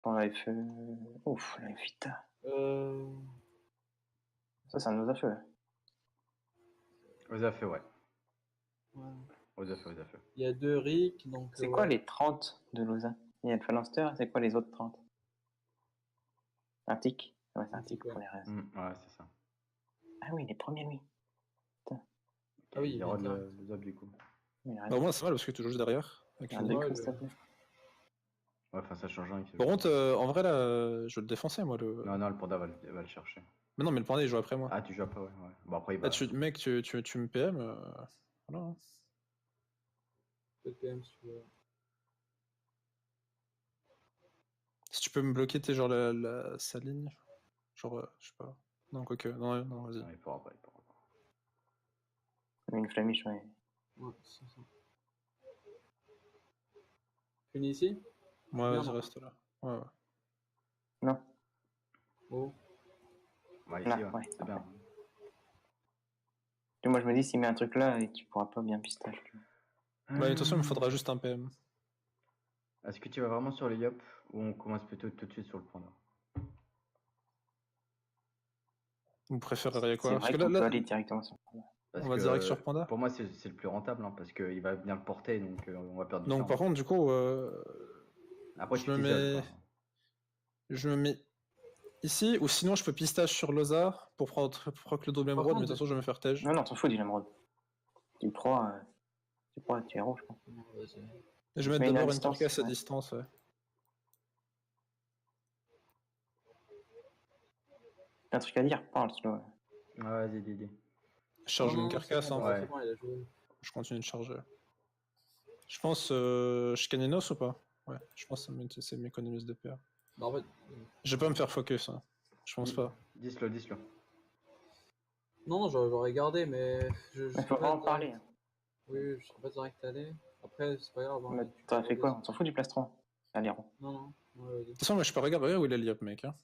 Dans la F... Ouf, la F8. Ça nous a fait. Aux affaires, ouais. Ouais. Aux affaires. Il y a 2 Rick, donc. C'est quoi les 30 de Lausanne? Il y a le Phalanster, c'est quoi les autres 30? Un tic? Ouais, c'est un tic pour les restes. Ouais, c'est ça. Ah oui, les premiers, lui. Okay. Ah oui, il y aura le Zob du coup. Bah, au moins, c'est mal parce que tu joues juste derrière. Avec un décret, s'il te plaît. Ouais, enfin, ça change rien. Par contre, en vrai, là, je veux le défoncer, moi. Non, le panda va le chercher. Mais non, mais le panda, il joue après moi. Ah, tu joues après, ouais. Bon, après, il va... Mec, tu me PM. Voilà. PM, si tu veux. Si tu peux me bloquer, t'es genre sa ligne. Genre, je sais pas. Non, quoique. Non, vas-y. Non, il pourra pas. Une flamiche, ouais. Ouais, c'est ça. Fini ici? Ouais, vas-y, reste là. Ouais. Non. Oh. Ouais, ici, là, ouais. C'est bien. Et moi, je me dis, s'il met un truc là, et tu pourras pas bien pistache. Bah, attention, il me faudra juste un PM. Est-ce que tu vas vraiment sur le Yop ou on commence plutôt tout de suite sur le panda? Vous préféreriez quoi? C'est vrai qu'on peut aller directement sur Panda. On va direct sur Panda? Pour moi, c'est le plus rentable, hein, parce qu'il va bien le porter, donc on va perdre du temps. Donc, par contre, du coup, après, je me mets ici, ou sinon, je peux pistache sur Loza pour proc le double émeraude, mais de toute façon, je vais me faire tège. Non, t'en fous du émeraude. Tu crois, tu es rouge, je crois. Je vais mettre d'abord une carcasse à distance, ouais. T'as un truc à dire? Parle, slow. Ouais, vas-y, Didi. Je charge une carcasse, hein. Ouais. Je continue de charger. Je pense, je Caninos ou pas? Ouais, je pense que ça m'économise de PA. Bah, en fait... Je vais pas me faire focus, hein. Je pense pas. Dis-le. Non, j'aurais gardé, mais... Il faut vraiment parler. Oui, je serais pas direct allé. Après, c'est pas grave. Mais t'aurais fait quoi? On s'en fout du plastron. Allez, rond. Non. De toute façon, moi, je peux regarder où il est l'IOP, mec. Hein.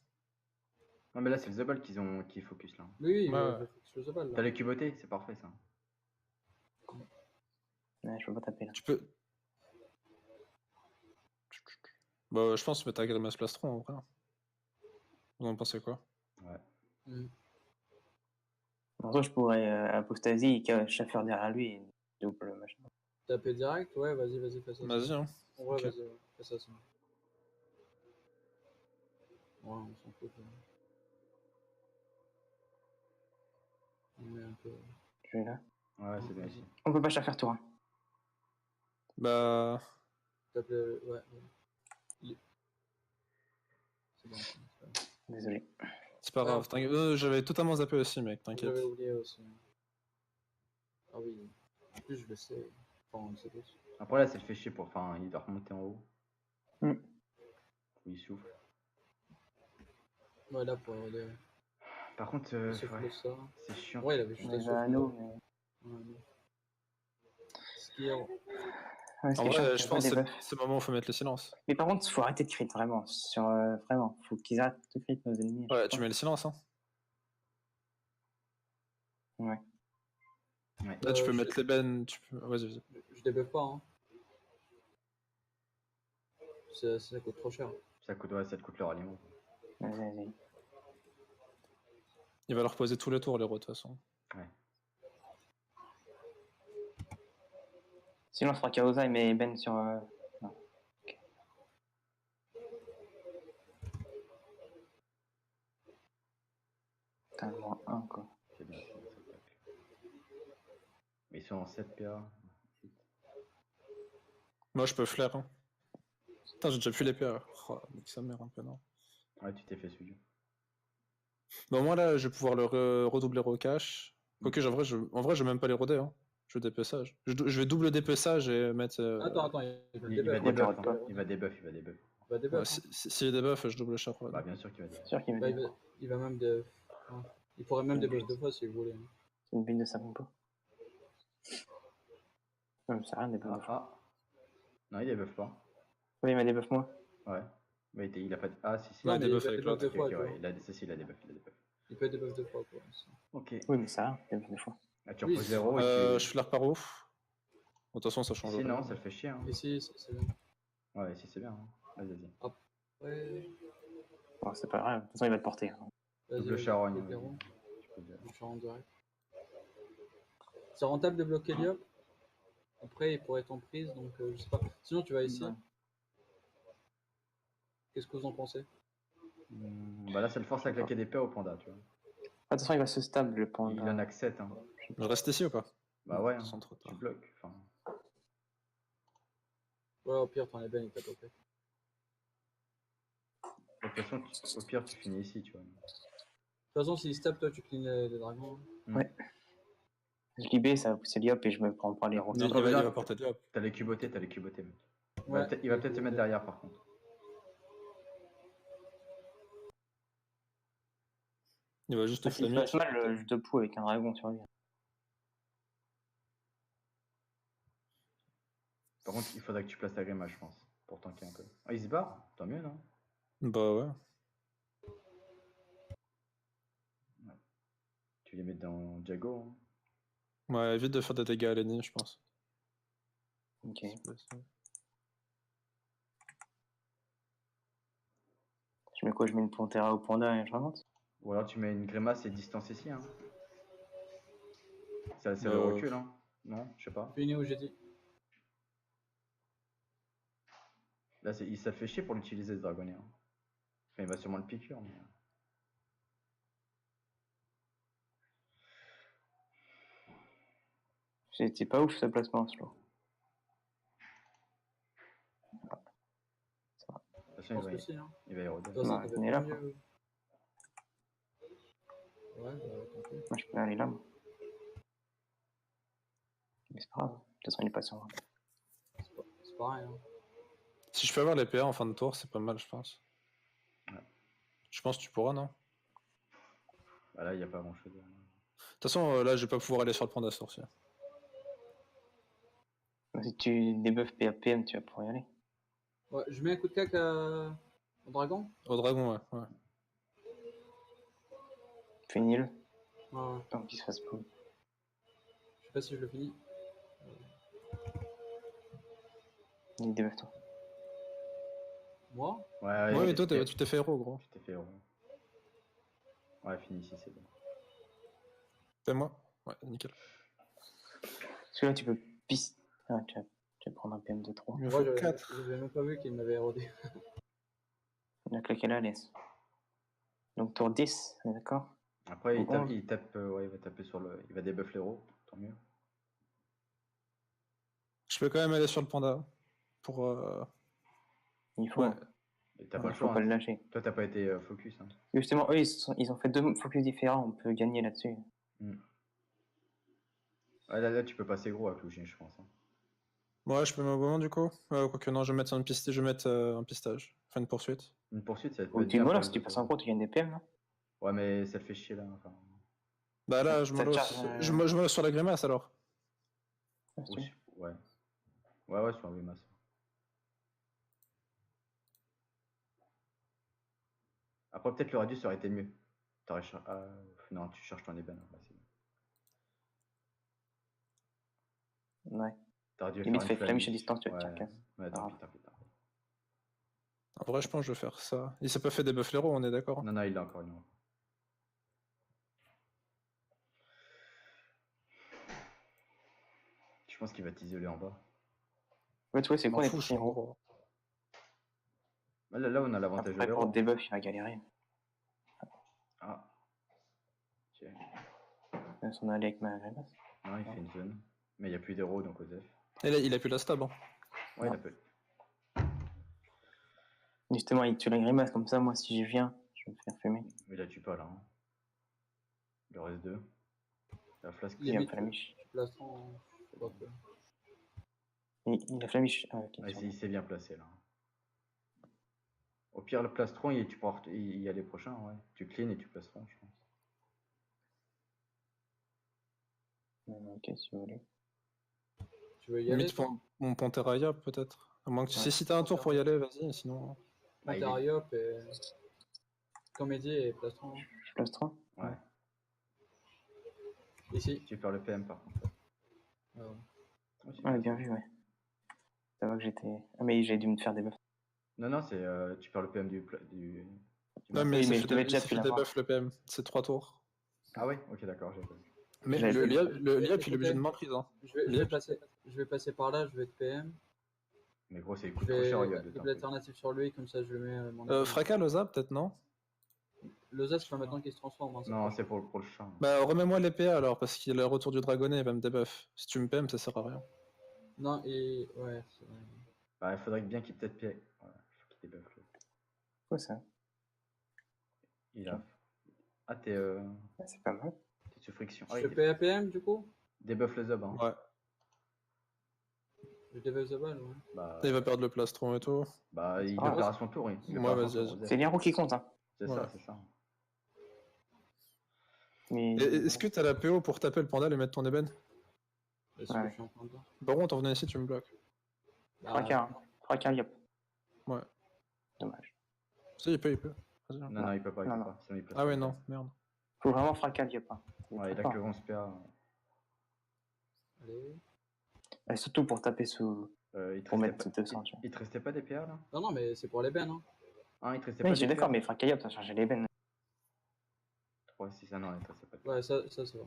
Non, mais là, c'est le Zebal qui focus, là. Oui, ouais. je le Zebal, là. T'as les cubotés, c'est parfait, ça. Ouais, je peux pas taper, là. Tu peux... Bah, je pense que tu as grimace plastron, en vrai. Vous en pensez quoi? Ouais. En soi, je pourrais apostasie et chauffeur derrière lui et double machin. Taper direct? Ouais, vas-y, fais ça. Vas-y, hein. Ouais, vas-y, fais ça. Ouais, on s'en fout. On met un peu... Je vais là. Ouais, c'est bien ici. On peut pas chauffeur tour. Hein. Bah... Tape le... Ouais. C'est bon. Désolé. C'est pas grave, j'avais totalement zappé aussi, mec, t'inquiète. J'avais oublié aussi. Ah oui. En plus, je le sais. Enfin, on le sait tous. Après, là, c'est le fait chier pour... Enfin, il doit remonter en haut. Il souffle. Ouais, là, pour aller... Par contre, c'est chiant. Ouais, il avait juste un souffle. Skill. Ouais, en vrai, je pense que c'est le moment où il faut mettre le silence. Mais par contre, il faut arrêter de crit, vraiment. Vraiment, faut qu'ils arrêtent de crit nos ennemis. Ouais, tu mets le silence, hein. Ouais. Là, tu peux mettre les bennes, tu peux... Vas-y. Je débuffe pas, hein. Ça coûte trop cher. Ça te coûte leur aliment. Vas-y. Il va leur poser tous les tours, les rots, de toute façon. Ouais. Sinon, on fera Kaosa et met Ben sur... Non. Ok. Putain, moins 1, quoi. C'est bien, ça tacle. Mais ils sont en 7 PA. Moi, je peux flair, hein. Putain, j'ai déjà pu les PA. Oh, mec, ça merde un peu, non? Ouais, tu t'es fait suivre. Bon, moi, là, je vais pouvoir le redoubler au cash. Ok, en vrai, je vais même pas les roder, hein. Je vais dépeçage. Je vais double dépeçage et mettre... Attends, il va débuff. Il va débuff. S'il debuff, je double chaque fois. Bah, bien sûr qu'il va débuff. Sûr qu'il va il va même de... Il pourrait même débuff 2 fois si vous voulez. C'est une build de sa compo. Non, c'est rien, débuff. Non, il débuff pas. Oui, il m'a débuff moi. Ouais. Mais il a pas de... Ah, si. Ouais, il débuff avec l'autre. Il a débuff. Il peut débuff 2 fois, quoi. Ok. Oui, mais ça, débuff 2 fois. Ah, tu reposes 0 Je flaire par où? De toute façon, ça change. Si, non, ça le fait chier. Hein. Ici, c'est bien. Ouais, ici, c'est bien. Hein. Vas-y. Hop. Ouais, Bon, c'est pas grave, de toute façon, il va te porter. Hein. vas-y, Double vas-y, charogne. bloque les ronds. Tu peux dire. Le charogne direct. C'est rentable de bloquer l'IOP. Après, il pourrait être en prise, donc je sais pas. Sinon, tu vas ici. Ouais. Qu'est-ce que vous en pensez? Bah là, ça le force à claquer des paires au panda, tu vois. Ah, de toute façon, il va se stable, le Il panda. en a que 7, hein. Je reste ici ou pas? Bah Non, ouais, sans hein, trop tu tard. bloques. Enfin, Ouais, au pire, t'en es bien, il t'a bloqué. de toute façon, au pire, tu finis ici, tu vois. De toute façon, s'il se tape, toi, tu clean les dragons. Ouais. Je libère, ça va pousser l'IOP et je me prends pas les ronds. Non, Il va porter de hop. T'as les cubotés, mec. Ouais, Il va peut-être te mettre derrière, par contre. Il va juste te Ah, s'il se flammer. passe mal, je te pousse avec un dragon sur lui. Par contre, il faudrait que tu places ta grimace, je pense, pour tanker un peu. Ah, il se barre? Tant mieux, non? Bah ouais. Tu les mets dans Jago, hein. Ouais, évite de faire des dégâts à l'ennemi, je pense. Ok. Je mets quoi? Je mets une Pantera au panda et je remonte? Ou alors tu mets une grimace et distance ici, hein. C'est le recul, hein. Non, je sais pas. Fini où j'ai dit. Là, ça le fait chier pour l'utiliser, ce dragonnier, hein. Enfin, il va sûrement le piqûre, mais... C'était pas ouf ce placement, slow. Ça va. De toute Je façon, pense que si, hein. il va éroder. Toi, ça Ouais, t'avait on est pas là, mieux. Ouais, bah, tant pis. Moi, je peux aller là, moi. Mais c'est pas grave. De toute façon, il est pas sur moi. C'est pareil, hein. Si je peux avoir les PA en fin de tour, c'est pas mal, je pense. Ouais. Je pense que tu pourras, non? Bah là, il n'y a pas grand chose. De toute façon, là, je vais pas pouvoir aller sur le panda ce tour-ci. Si tu débuffes PAPM, tu vas pouvoir y aller. Ouais, je mets un coup de cac au dragon. Au dragon, ouais. Finis-le. Ouais. Tant qu'il se fasse pas. Je sais pas si je le finis. Il débuffe toi. Moi? Ouais, mais toi, tu t'es fait héros, gros. Tu t'es fait héros. Ouais, fini ici, c'est bon. Fais-moi. Ouais, nickel. Parce que là, tu peux piste. Ah, tu vas prendre un PM de 3. Il me Moi, faut 4. j'avais même pas vu qu'il m'avait érodé. Il a claqué la laisse. Donc tour 10, on est d'accord? Après, Ou 11. il tape, ouais, il va taper sur le... Il va débuff l'héros, tant mieux. Je peux quand même aller sur le panda. Pour. Il faut. Ouais. Hein. Et t'as Ouais, pas le faut choix, pas hein. le lâcher. Toi, t'as pas été focus, hein. Justement, eux, ils ont fait 2 focus différents. On peut gagner là-dessus. Ouais, là, tu peux passer gros avec Louchine, je pense, hein. Ouais, je peux me moment du coup. Quoique non, je vais mettre un pistage. Je vais mettre un pistage. Enfin, une poursuite. Une poursuite, ça peut Ou être tu bien molles, pour si les tu autres. passes en gros, tu gagnes des PM, non? Ouais, mais ça le fait chier, là. Enfin... Bah là, je me Ça te lance. charge, Je me lance sur la grimace alors. Ah, si tu veux. Ouais. Ouais, sur un grimace. Après, peut-être le radius aurait été mieux. Non, tu cherches ton ébène. Ouais, Ouais. t'aurais dû Limite, faire fais une flamiche à distance, tu vas te Ouais, tirer casse. ouais, tant pis. En vrai, je pense que je vais faire ça. Il s'est pas fait des buffs l'héros, on est d'accord? Non, il l'a encore une. Je pense qu'il va t'isoler en bas. Ouais, tu vois, c'est Je quoi m'en les fous, je suis héros? gros. Là, on a l'avantage de Après, pour l'héros. debuff, il va galérer. Ah. Tiens. Là, on allait avec ma grimace. Non, il fait une zone. Mais il n'y a plus d'héros, donc Osef. Et là, il a plus la stab. Hein. Ouais, Non. il a peu. Justement, il tue la grimace, comme ça, moi, si je viens, je vais me faire fumer. Mais là, tu pas, là. Hein. Il en reste 2. La flasque. Il a flamiche. Tu places en... Je sais pas quoi. Il a flamiche. Ah, ok. Ouais, il s'est bien placé, là. Au pire, le plastron, tu pourras y aller prochain, ouais. Tu clean et tu placeras, je pense. Ok, si vous voulez. Tu veux y aller? Limite mon Panteraya, peut-être. À moins que Ouais. si t'as un tour pour y aller, vas-y, sinon. Bah, il est- Monteriop et... Comédie et plastron. Je place 3. Ouais. Ici. Tu perds le PM, par contre. Ouais. Ouais, c'est Ouais, bien bien ça. vu, ouais. Ça va que j'étais. Ah, mais j'ai dû me faire des buffs. Non, non, c'est tu perds le PM du Non, master. mais Oui, ça mais fait, je devais déjà ça pu fait l'avoir. debuff le PM, c'est 3 tours. Ah ouais, ok, d'accord, j'ai pas vu. Mais J'avais le fait Liep, il est Écoutez, obligé de m'emprise. Hein. Je vais Liep, passer par là, je vais être PM. Mais gros, ça Je coûte trop cher, vais Yop, de double alternative sur lui, comme ça je le mets mon Fracas, Loza, peut-être, non? Loza, c'est pas maintenant qu'il se transforme. Hein, ça Non, fait- c'est pour le chat. Bah, remets-moi l'épée alors, parce qu'il a le retour du dragonnet, il va me debuff. Si tu me PM, ça sert à rien. Non, et. Ouais, c'est vrai. Bah, il faudrait bien qu'il peut-être pied. Voilà, faut qu'il débuffe. Quoi ça? Il a. Ah, Ah, c'est pas mal. t'es sous friction. Je Ah, fais PAPM du coup? Débuff le zob, hein. Ouais. Je développe the ball, ouais. Bah, Il va perdre le plastron et tout. il Ah, le perd à son tour. Il le Ouais, perd à son vas-y, tour, vas-y. C'est l'héros qui compte, hein. C'est Ouais. ça, c'est ça. Mais... Est-ce que t'as la PO pour taper le panda et mettre ton ébène? C'est ce Ouais. que je suis en train de dire. Par contre, en venant ici, tu me bloques. Bah, Fracas, hein. Fracas, Liop. Ouais. Dommage. Si, il peut. Vas-y. Non, non, il peut pas. Il Non, peut non. pas. Sinon, il place Ah pas. ouais, non, merde. Faut vraiment fracas, Liop. Hein. Ouais, il très a fort. que 11 PA. allez. Et surtout pour taper sous... Il te Pour restait mettre pas... 200, tu vois. il te restait pas des PA là? Non, non, mais c'est pour les bennes. Hein. Hein, il te restait Oui, pas j'ai des d'accord, PA? mais fracas, Liop, ça changeait les bennes. 3, 6, ah non, il te restait pas de PA. Ouais, ça c'est vrai.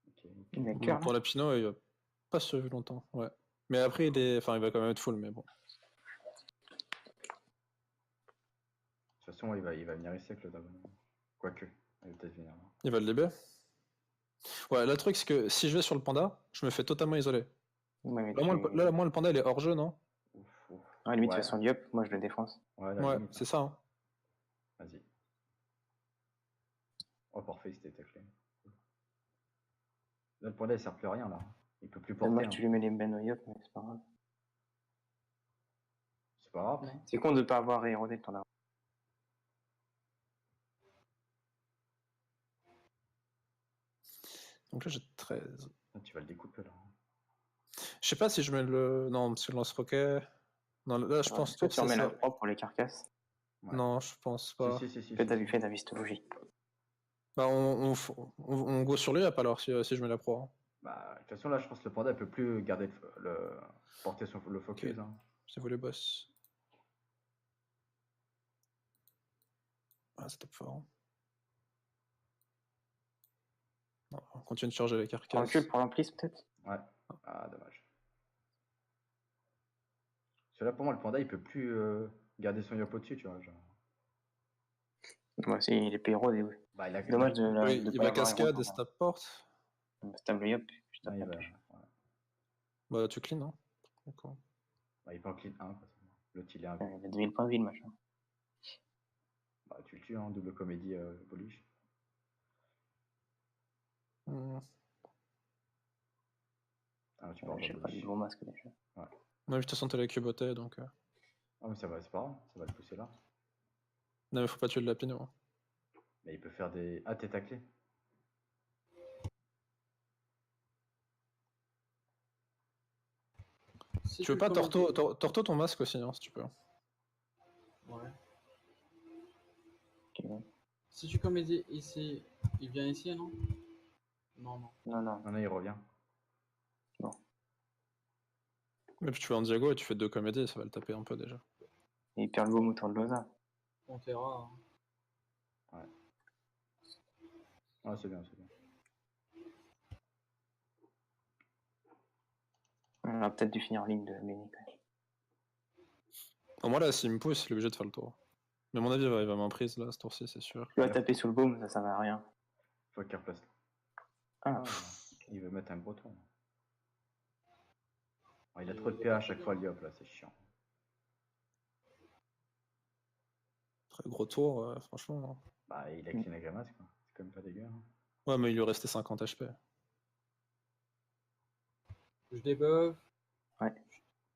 Ok. Il est Bon, cœur, pour la Pinot, il va pas survivre longtemps. Ouais. Mais après, enfin, il va quand même être full, mais bon. De toute façon, il va venir ici avec le dragon. Quoique, il va peut-être venir là. Il va le DB. Ouais, le truc, c'est que si je vais sur le panda, je me fais totalement isoler. Ouais, mais Là, moi, le panda, il est hors jeu, non? Ouf, ouf. Ouais, limite, Ouais. de toute façon, Liop, moi je le défonce. Ouais, la Ouais, limite. c'est ça. Hein. Vas-y. Oh, parfait, c'était taclé. Là, le panda, il sert plus à rien là. Il peut plus porter. Dommage Hein. que tu lui mets les bennes au Liop, mais c'est pas grave. C'est pas grave, non? C'est con de pas avoir érodé ton arbre. Donc là, j'ai 13. Ah, tu vas le découper là. Je sais pas si je mets le. Non, parce que le lance-roquet. Non, là, je pense que que tu remets la ça. 3 pour les carcasses. Ouais. Non, je pense pas. Si. Fais ta vistologie. Bah, on go sur lui, alors, si je mets la pro. Hein. Bah, de toute façon, là, je pense que le panda peut plus garder porter le focus. Ok. Hein. C'est vous les boss. Ah, c'est top fort. Hein. Non, on continue de charger les Tu carcasses. recules pour l'emplis peut-être? Ouais. Ah, dommage. Parce que là, pour moi, le panda, il peut plus garder son yop au-dessus, tu vois. Genre. Moi aussi, il est péro. Bah, il a Dommage de la. Oui, de il pas va l'avoir cascade érodé. et stab porte. Stable Liop, putain. Non, il va. Ouais. Bah, tu clean, hein. D'accord. Bah, il peut en clean 1, quoi. L'autre, il est un. Il a 2000 points de vie, le machin. Bah, tu le tues, hein, double comédie Polish. Hmm. Ah, tu peux avoir Je sais pas, Polish. du gros masque déjà. Ouais, de toute façon, t'as la cuboté, donc. Ah, mais ça va, c'est pas grave, ça va le pousser là. Non, mais faut pas tuer le lapino. Hein. Mais il peut faire des. Ah, t'es taclé. Si Tu veux pas commandes- torto ton masque aussi, hein, si tu peux. Ouais. Ok, bon. Si tu comédies ici, il vient ici, non? Non, non. Non, non. Non, il revient. Mais puis tu fais un Diago et tu fais 2 comédies, ça va le taper un peu déjà. Il perd le boom autour de Loza. On verra. Hein. Ah, c'est bien, c'est bien. On a peut-être dû finir en ligne de Méni quand même. Au moins là, s'il me pousse, il est obligé de faire le tour. Mais à mon avis, il va m'imprise là, ce tour-ci, c'est sûr. Tu vas taper sous le boom, ça sert à rien. Faut qu'il replace. Ah, Il veut mettre un gros tour. Oh, il a trop de PA à chaque fois, Liop, là, c'est chiant. Très gros tour, franchement. Hein. Bah, il a clean la grimace, quoi. C'est quand même pas dégueu. Hein. Ouais, mais il lui restait 50 HP. Je debuff. Ouais.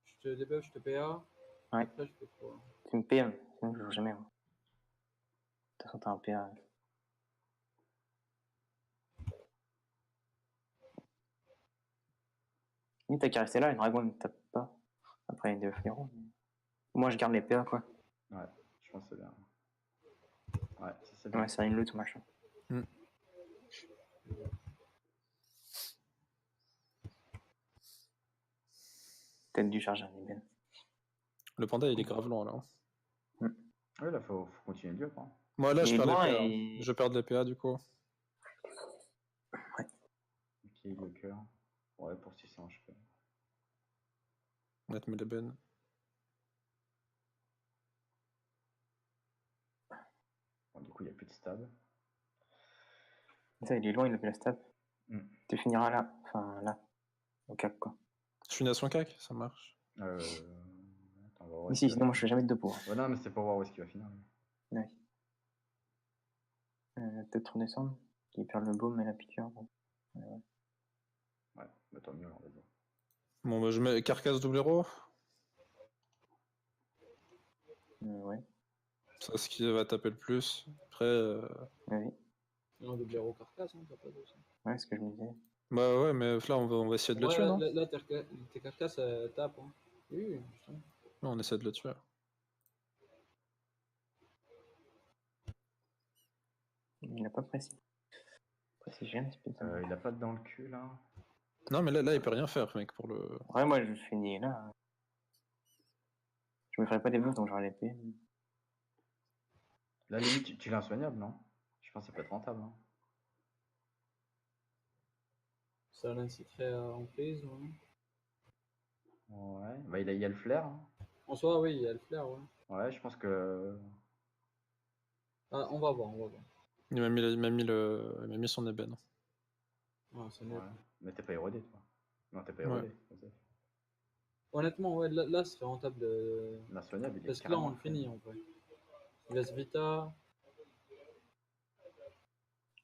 Je te debuff, je te PA. Ouais. Après, je fais quoi? tu me PM, sinon je joue jamais. Moi. De toute façon, t'as un PA. Ni t'as qu'à rester là, le dragon ne tape pas. Après, il est héros. Moi, je garde les PA, quoi. Ouais, je pense que c'est bien. Ouais, ça c'est bien. Ouais, c'est une loot, machin. Mm. Peut-être dû charger un email. Le panda, il est grave loin, là. Ouais, là, faut continuer le diop. Hein. Moi, là, Il je est perds les loin PA. et- Je perds les PA, du coup. Ok, le cœur. Ouais, pour 600 HP. On va te mettre les bennes. Bon, du coup, il n'y a plus de stab. Ça, il est loin, il a fait la stab. Hmm. Tu finiras là. Enfin, là. Au cap, quoi. Je finis à son cac, ça marche. Attends, on va voir où Mais est-ce si, qu'il va sinon, moi, je fais finir. jamais de dépôt. Ouais, non, mais c'est pour voir où est-ce qu'il va finir. Ouais. Peut-être redescendre. Il perd le baume et la piqûre. Bon. Ouais, bah tant mieux, on va dire. Bon, bah, je mets carcasse double héros. Ouais. C'est ce qui va taper le plus. Après, Oui. Non, double héros carcasse, hein, t'as pas de ça. Ouais, c'est ce que je me disais. bah ouais, mais là, on va essayer de le Ouais, tuer, non? là, tes carcasses, elles tapent. Hein. Oui, justement. Non, on essaie de le tuer. Il n'a pas précis. Précis, un petit peu. Il a pas de dans le cul, là. Non, mais là, il peut rien faire, mec, pour le... Ouais, moi, je finis là. Je me ferai pas des buffs, donc j'aurai l'épée. Là, limite, tu l'as insoignable, non? Je pense que ça peut être rentable. Hein. Ça l'inciterait en prise. Ouais. Ouais, bah il y a le flair. Hein. En soi, oui, il y a le flair. Ouais. Ouais, je pense que. Ah, on va voir, on va voir. Il m'a mis son ébène. Ouais, c'est mieux. Ouais. Mais t'es pas érodé, toi. Non, t'es pas Ouais. érodé. Honnêtement, ouais, là, ce serait rentable de. L'insoignable, il est Parce que là, on carrément le finit en vrai. Il laisse Vita.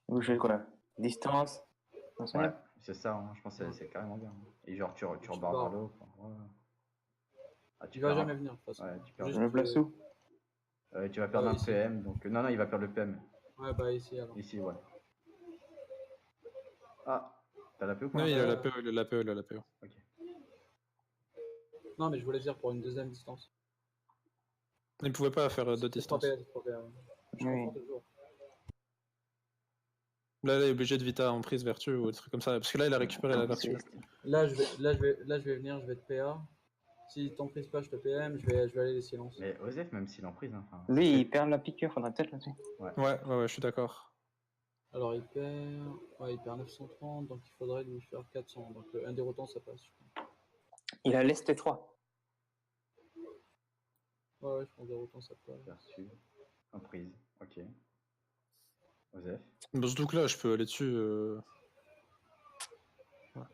Vous faites quoi là? Distance? Ouais, Insoignable? c'est ça, hein. Je pense que c'est carrément bien. Hein. Et genre, tu Tu rebarres pars. vers le haut. Quoi. Ouais. Ah, Il va perds jamais venir de toute façon. Ouais, tu perds Je me place où? tu vas perdre un ici. PM. Donc... Non, il va perdre le PM. Ouais, bah ici alors. Ici, ouais. Ah, t'as la PO pour Non, il l'instant a la PO, il a la PO, il a la PO. Ok. Non, mais je voulais dire pour une deuxième distance. Il pouvait pas faire de C'est distance. 3PA, c'est 3PA. Ouais. Je Oui. confonds toujours. Là, il est obligé de Vita en prise vertu ou des trucs comme ça. Parce que là, il a récupéré la vertu. Là, je vais venir, je vais te PA. Si t'en prises pas, je te PM, je vais aller les silences. Mais Osef, même s'il est en prise. Hein, Lui, il perd la piqûre, faudrait peut-être là-dessus. Ouais, je suis d'accord. Alors il perd 930, donc il faudrait lui faire 400. Donc un déroutant ça passe. Je crois. Il a l'Est 3. Ouais, je pense déroutant ça passe. Vertu. En prise. Ok. Osef. Bon, surtout que là, je peux aller dessus.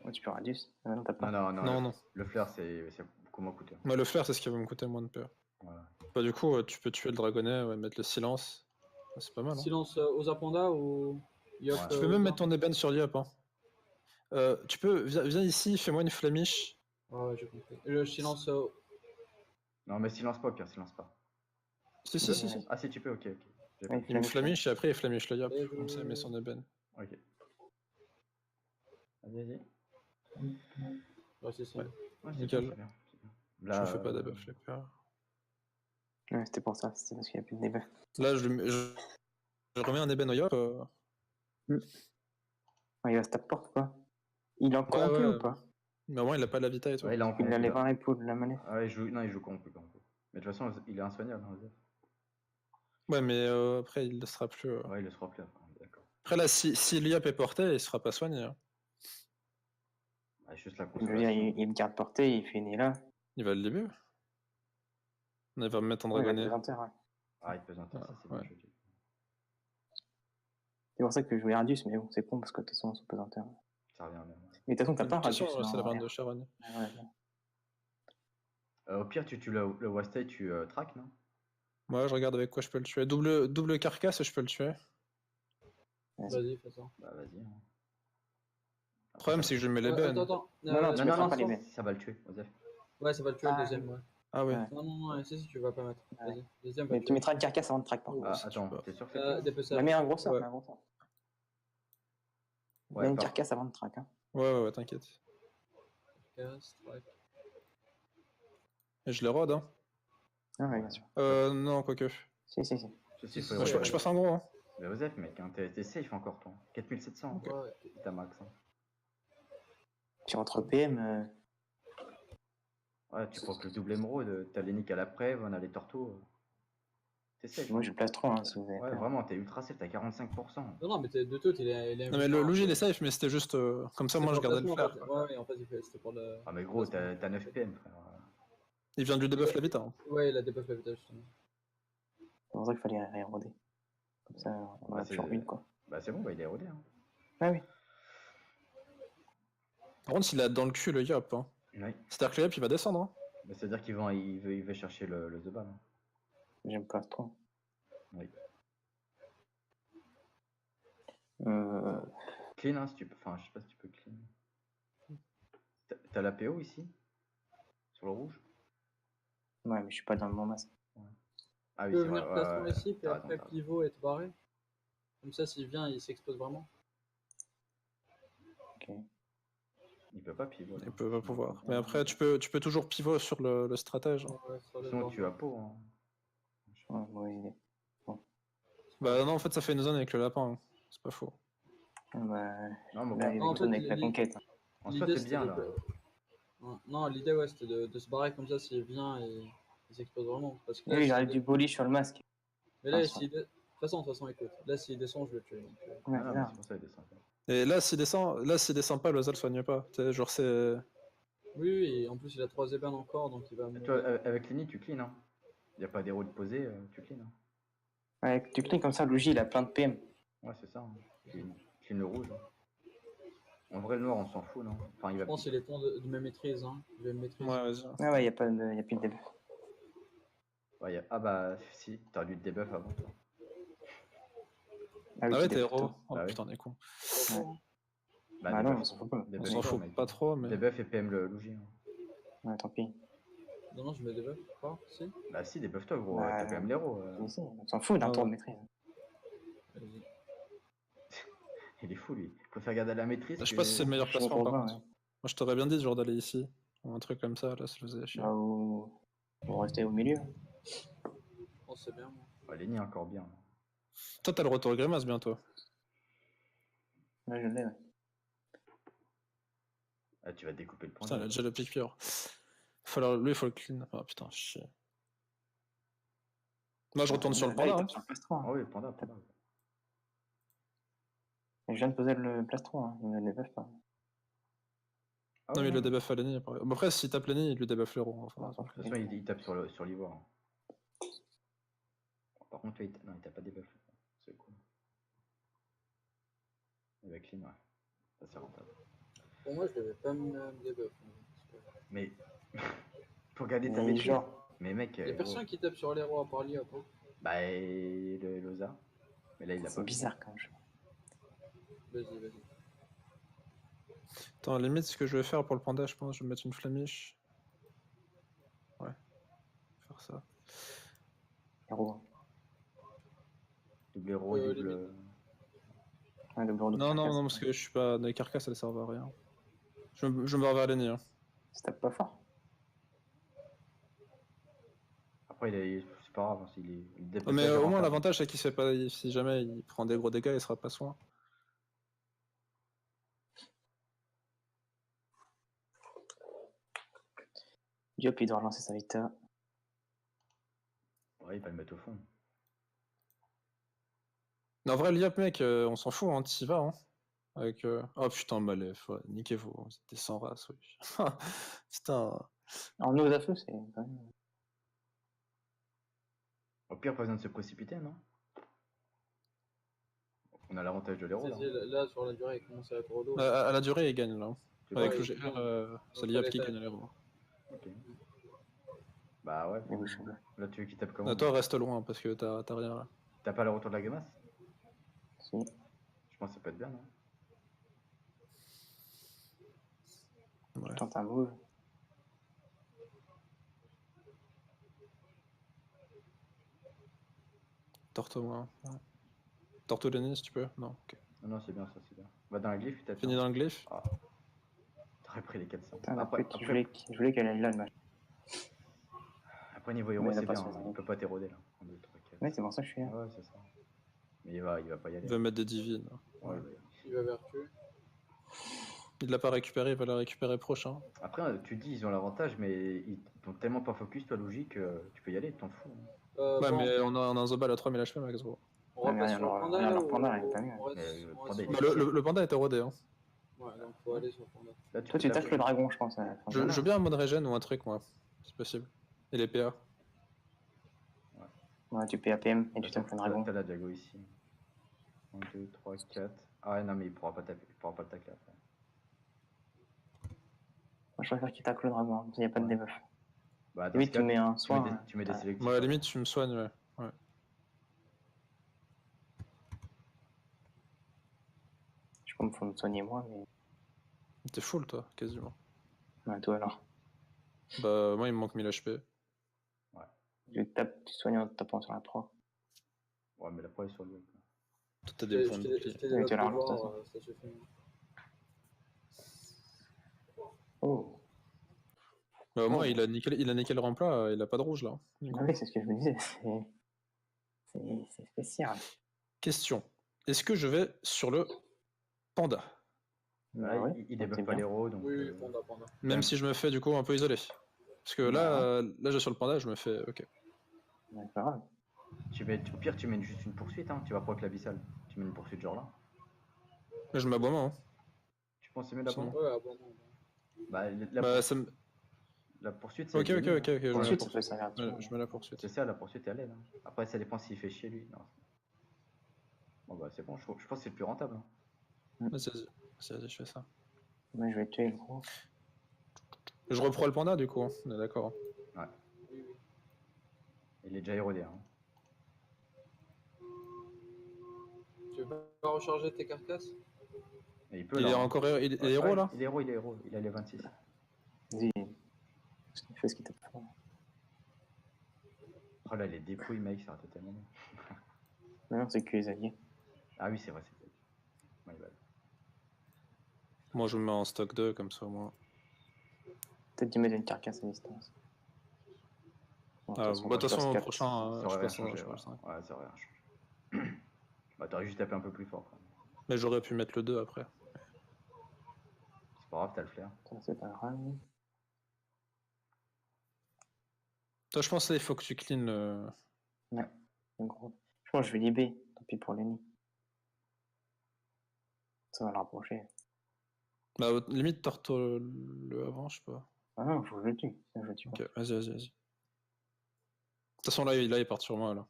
Ouais, tu peux Radius. Non, t'as pas. Non. Le flair, c'est beaucoup moins coûteux. Moi, le flair, c'est ce qui va me coûter moins de PA. Voilà. Bah, du coup, tu peux tuer le dragonnet, ouais, mettre le silence. C'est pas mal. Hein. Silence aux Apanda ou Yop. Ouais. Tu peux même mettre ton ébène sur Yop. Hein. Tu peux, viens ici, fais-moi une flamiche. Ouais, j'ai compris. Et le silence. Non, mais silence pas, Pierre, silence pas. Si. Ah, si tu peux, ok. J'ai Ouais, pas- Une flamiche et après, il flamiche le Yop. Et Comme ça, il met son ébène. Ok. Vas-y. Ouais, c'est ça. Ouais. Ouais, Nickel. c'est bien. Je me fais pas debuff les PA. Ouais, c'était pour ça, c'était parce qu'il n'y a plus de debuff. Là, je remets un ébène au Yop. Ouais, il va se taper porte quoi. Il est en corrompu ou pas? Mais au moins, il a pas la vita et tout. Ouais, il est en Il a les compte, 20 épaules de la manette. Ah, non, il joue corrompu. Mais de toute façon, il est insoignable. Hein, Osef. Ouais, mais après, il ne sera plus. Ouais, il le sera plus. D'accord. Après, là, si l'Yop est porté, il sera pas soigné. Hein. Ah, juste la Je veux dire, consolation. il me garde portée, il finit là. Il va le début. Il va me mettre en Ouais, il a dragonnet. pesanteur, ouais. Ah, il peut ça, c'est bien Ouais. joli. C'est pour ça que je voulais Radius, mais bon, c'est con parce que de toute façon, son pesanteur. Ça revient même. Mais de toute façon, t'as De pas toute façon, Radius. c'est la non, reine ouais. de Sharon. Ouais. Au pire, tu tues le Wastay, tu traques, non? Moi, je regarde avec quoi je peux le tuer. Double carcasse, je peux le tuer. Vas-y, fais ça. Bah, vas-y. Hein. Le problème, c'est que je mets les bennes. Attends. Non, tu mettras pas les bennes. ça va le tuer, Osef. Ouais, ça va le tuer le deuxième, ouais. Ah oui. Ouais. Non, si, tu vas pas mettre. Ouais. Vas-y, deuxième va Mais le tu tuer. mettras une carcasse avant de track par contre. Ah, si tu attends, peux. t'es sûr que c'est Dépeçage. Mais mets un gros sort, Ouais. mets un gros sort. Ouais, Mets une par- carcasse avant de track. Hein. Ouais, t'inquiète. Casse, track. Et je les rôde, hein. Ah ouais, bien sûr. Non, quoique. Si. Ceci, Si, faut si, Moi, y si, je passe en gros, hein. Mais Osef, mec, hein, t'es safe encore, toi. 4700, Ok. Ouais. t'as max. Hein. Puis entre PM, Ouais, tu prends que le double émeraude, t'as les niques à la prève, on a les tortos. T'es safe. Moi, je place 3, hein, si vous avez Ouais, peur. vraiment, t'es ultra safe, t'as 45%. Non, mais de tout, il est Non, mais le Luigi il est safe, mais c'était juste. Comme ça, moi je gardais le flair. Ouais, ouais, en fait, c'était pour le. Ah, mais gros, placement. t'as 9 PM, frère. Il vient du debuff la vita. Hein. Ouais, il a débuff la vitesse, justement. C'est pour ça qu'il fallait rééroder. Comme ça, on Bah, a toujours une, quoi. Bah, c'est bon, bah, il est rodé. Hein. Ah oui. Par contre, s'il a dans le cul le Yop, hein. Ouais. C'est-à-dire que le Yop il va descendre. Hein. Bah, c'est-à-dire qu'il veut chercher le The Ball. Hein. J'aime pas trop. Oui. Euh... Clean, hein, si tu peux. Enfin, je sais pas si tu peux clean. T'as la PO ici? Sur le rouge? Ouais, mais je suis pas dans le bon masque. Ah Tu oui, peux c'est vrai. venir placement ici, puis T'as après raison, t'as pivot et te barrer. Comme ça, s'il vient, il s'expose vraiment. Ok. Il peut pas pivot. Il peut pas pouvoir. Mais après, tu peux toujours pivot sur le stratège. Hein. Ouais, sur le Sinon, bord. tu as peau. Hein. Ouais, mauvaise idée. Bah non, en fait, ça fait une zone avec le lapin. Hein. C'est pas faux. Bah, Non, mais là, il y bon, avait en une zone fait, avec la conquête. Hein. en soi, l'idée, c'est bien c'était là. Non, l'idée, ouais, c'était de se barrer comme ça s'il vient et il s'expose vraiment. Parce que là, Oui, il s'il arrive dé- du bully sur le masque. Mais là, Ah, s'il dé- de toute façon, écoute. Là, s'il descend, je le tue. Donc, Ouais, Ah, non, c'est mais ça. c'est pour ça qu'il descend. Et là, s'il descend pas, Loza le soigne pas. Tu sais, genre, c'est. Oui, oui, et en plus, il a 3 ébènes encore, donc il va Et toi, mourir. avec Lenny, tu clean. Hein. Y a pas d'héros de poser, tu clean. Hein. Ouais, tu cliques comme ça, Luigi, il a plein de PM. Ouais, c'est ça. Hein. Clean le rouge. Hein. En vrai, le noir, on s'en fout, non? Enfin, il va. Je pense qu'il est temps de me maîtrise. Hein. Je vais me maîtriser. Ouais, vas-y. Ah ouais, y a plus de debuff. Ouais, Ah bah, si, t'as dû te debuff avant toi. Ah oui, Ah tu ouais, t'es debuff, héros. toi. Oh Bah oui. putain, on est con. Ouais. Bah, Bah non, debuff. on s'en fout pas. Debuff On s'en toi, fout mec. pas trop, mais. Debuff et PM le Luigi. Hein. Ouais, tant pis. Non, je me débuff pas. Si. Bah, si, debuff toi, gros. Bah, T'as quand même l'héros. Mais si, on s'en fout d'un Ah tour ouais. de maîtrise. Vas-y. Il est fou, lui. Il préfère garder la maîtrise. Je sais pas si c'est le meilleur Je placement comprends par pas, contre. ouais. Moi, je t'aurais bien dit genre d'aller ici. Ou un truc comme ça, là, ça faisait chier. Bah, vous restez au milieu. Je pense que c'est bien. Moi. Ouais, Lenny est encore bien. Toi, t'as le retour grimace bientôt. Là, je l'ai, ouais. Ah, tu vas découper le point. Putain, il a déjà le pic pure. Lui, il faut le clean. Ah putain, chier. Moi, je retourne sur le Là, il panda. tape Hein. sur le plastron. Ah oui, panda. Je viens de poser le plastron, hein. Il ne le debuff pas. Ah Non, mais ouais, il le debuff à Lenny. Bon, après, s'il tape Lenny, il lui debuff l'héros. Enfin, Non, De toute façon, il tape sur l'ivoire. Hein. Par contre, non, il tape pas debuff. C'est cool. Avec clean, ouais. Ça, c'est rentable. Pour moi, je devais pas me débuff. Mais. Pour garder ta Mais maîtrise. genre, Mais mec. Il y a personne qui tape sur les rois à part Liop. Hein. Bah, et le Loza. Mais là, il a c'est pas. bizarre quand même. Vas-y. Attends, limite, ce que je vais faire pour le panda, je pense, je vais mettre une flamiche. Ouais. Faire ça. Héros. Double héros, double. Ouais, double héros, double Non, carcasse. parce que je suis pas. Les carcasses, elles servent à rien. Je me barre vers Lenny. Hein. Ça tape pas fort. Après, c'est pas grave. Il dépasse Mais pas au moins, rentable. l'avantage, c'est qu'il se fait pas. Si jamais il prend des gros dégâts, il sera pas soin. Diop, il doit relancer sa vita. Ouais, il va le mettre au fond. En vrai, l'IAP, mec, on s'en fout, hein, t'y vas. Hein. Avec, Oh putain, Malef, ouais, niquez-vous, c'était sans race, oui. Putain. En eau à feu, c'est quand même. Au pire, pas besoin de se précipiter, non? On a l'avantage de l'héros. Là, sur la durée, il commence à être relou. À la durée, il gagne là. Avec Ouais, le il GR, gagne. c'est l'IAP qui gagne l'héros. Ok. Bah ouais. Les bouchons bleues. Là, tu veux qu'il tape comment? Toi, reste loin parce que t'as rien là. T'as pas le retour de la grimace? Si. Je pense que ça peut être bien, non? Ouais. Tente un move. Torto-moi. Ouais. Torto Lenny si tu peux. Non, ok. Non, c'est bien, ça, c'est bien. Va dans la glyphe, peut-être. Fini dans le glyphe. Ah. T'aurais pris les 400. Putain, Après, je voulais qu'elle aille là, le match. après, niveau héros, Mais il a c'est pas bien. choisi. Il peut pas t'éroder là. 1, 2, 3, 4. Ouais, c'est pour ça que je suis là. Ouais, c'est ça. Mais il va pas y aller. Il va mettre des divines. Ouais, Il va vertu. Il l'a pas récupéré, il va la récupérer prochain. Après, tu dis ils ont l'avantage, mais ils t'ont tellement pas focus, toi, logique, tu peux y aller, t'en fous. Ouais, Bon, mais on a un Zobal à 3000 HP max, gros. on Ouais, mais repasse regarde sur le leur- panda regarde là leur panda, il est ou pas mieux. on reste, Mais le on reste panda, sur il Bah, est le- chiant. le panda était rodé, hein. Ouais, donc faut aller sur le panda. Là, Toi, tu peux tapes taper. le dragon, je pense. Je veux bien un mode régène ou un truc, moi. C'est possible. Et les PA. Ouais, tu PAPM et tu Attends, tapes le dragon. t'as la Diago ici. 1, 2, 3, 4. Ah ouais, non, mais il pourra pas taper, il pourra pas le tacler après. Moi, je préfère qu'il tacle le dragon, hein, parce qu'il n'y a pas de Ouais. debuff. Bah, dans Limite, ce cas, tu mets un tu soin. mets des ouais. sélectifs. Ouais, alors. limite, tu me soignes, ouais. Ouais. Je sais pas, il faut me soigner moi, mais. T'es full, toi, quasiment. Ouais, toi alors. Bah, moi, il me manque 1000 HP. Tu soignes en tapant sur la pro. Ouais, mais la pro est sur lui. quoi. Toi, t'as Je des t'ai points de je bouclier. t'ai Ouais, déjà tu as fait l'argent, de toute voir, façon. ça suffit. Oh. Bah, au moins, Oh. il a niqué le remplat, il a pas de rouge, là. Du coup. Ah oui, c'est ce que je me disais. C'est spécial. Question. Est-ce que je vais sur le panda? Là, Bah ouais, il donc débuffe c'est pas bien. l'héros, donc. Oui, oui, panda, panda. Même Ouais. si je me fais, du coup, un peu isolé. Parce que là, sur le panda, je me fais... Ok. Ouais, c'est pas grave. Au pire, tu mènes juste une poursuite, hein. Tu vas proc l'abyssal. Tu mènes une poursuite genre là. Là, je m'aboie, hein. Tu penses que c'est mieux Sinon. d'abord Ouais, bon, bon. Bah, Bah, ça me... la poursuite, c'est Ok, ok, ok, ok, je mets la Ensuite, ça peut poursuite. servir à tout le monde. Je mets la poursuite. C'est ça, la poursuite, elle est là. Après, ça dépend s'il fait chier lui. Non. Bon, bah, c'est bon, je pense que c'est le plus rentable. hein. Vas-y, je fais ça. Moi, je vais tuer le gros. Je reprends le panda, du coup, hein. On est d'accord. Ouais. Oui, oui. Il est déjà érodé. Hein. Tu veux pas recharger tes carcasses? Et il peut Il là. est hein. encore il est Ouais, héros, ouais, là? Il est héros, il est héros. Il a les 26. Vas-y. Fais ce qu'il t'a fait. Oh là, les dépouilles, mec, ça aurait été tellement bien. Non, c'est que les alliés. Ah oui, c'est vrai, c'est vrai. My bad. Moi, je me mets en stock 2, comme ça, moi. Peut-être tu mets une carcasse à distance. Bon, Ah, bah, de toute je façon, au passe prochain, Ça je aurait rien passe changé. je Ouais. passe un. Ouais, ça aurait rien changé. Bah, t'aurais juste tapé un peu plus fort. Quoi. Mais j'aurais pu mettre le 2 après. C'est pas grave, t'as le flair. Ça, c'est pas grave. Toi, je pense qu'il faut que tu clean le... Ouais, c'est gros. Je pense que je vais libérer. Tant pis pour l'ennemi. Ça va le rapprocher. Bah, limite, torte le avant, je sais pas. Ah non, faut que je le tue. Sinon, je le tue pas. Ok, vas-y. De toute façon, là, il part sur moi, là.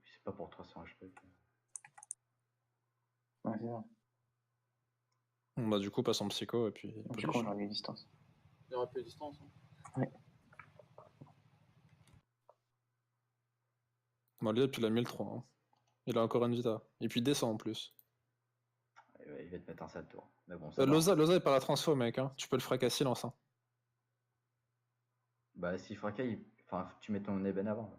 C'est pas pour 300 HP. Ouais, c'est ça. Bon, bah, du coup, passe en psycho, et puis... Du coup, on aura des distances. Il y aura plus de distance. Hein. Bon, lui, depuis il a 1003. Hein. Il a encore une vita. Et puis il descend en plus. Il va te mettre un sale tour. Mais bon, ça va. Loza est par la transfo, mec. Hein. Tu peux le fracasser silence. Hein. Bah, si Fracas, enfin, tu mets ton ébène avant.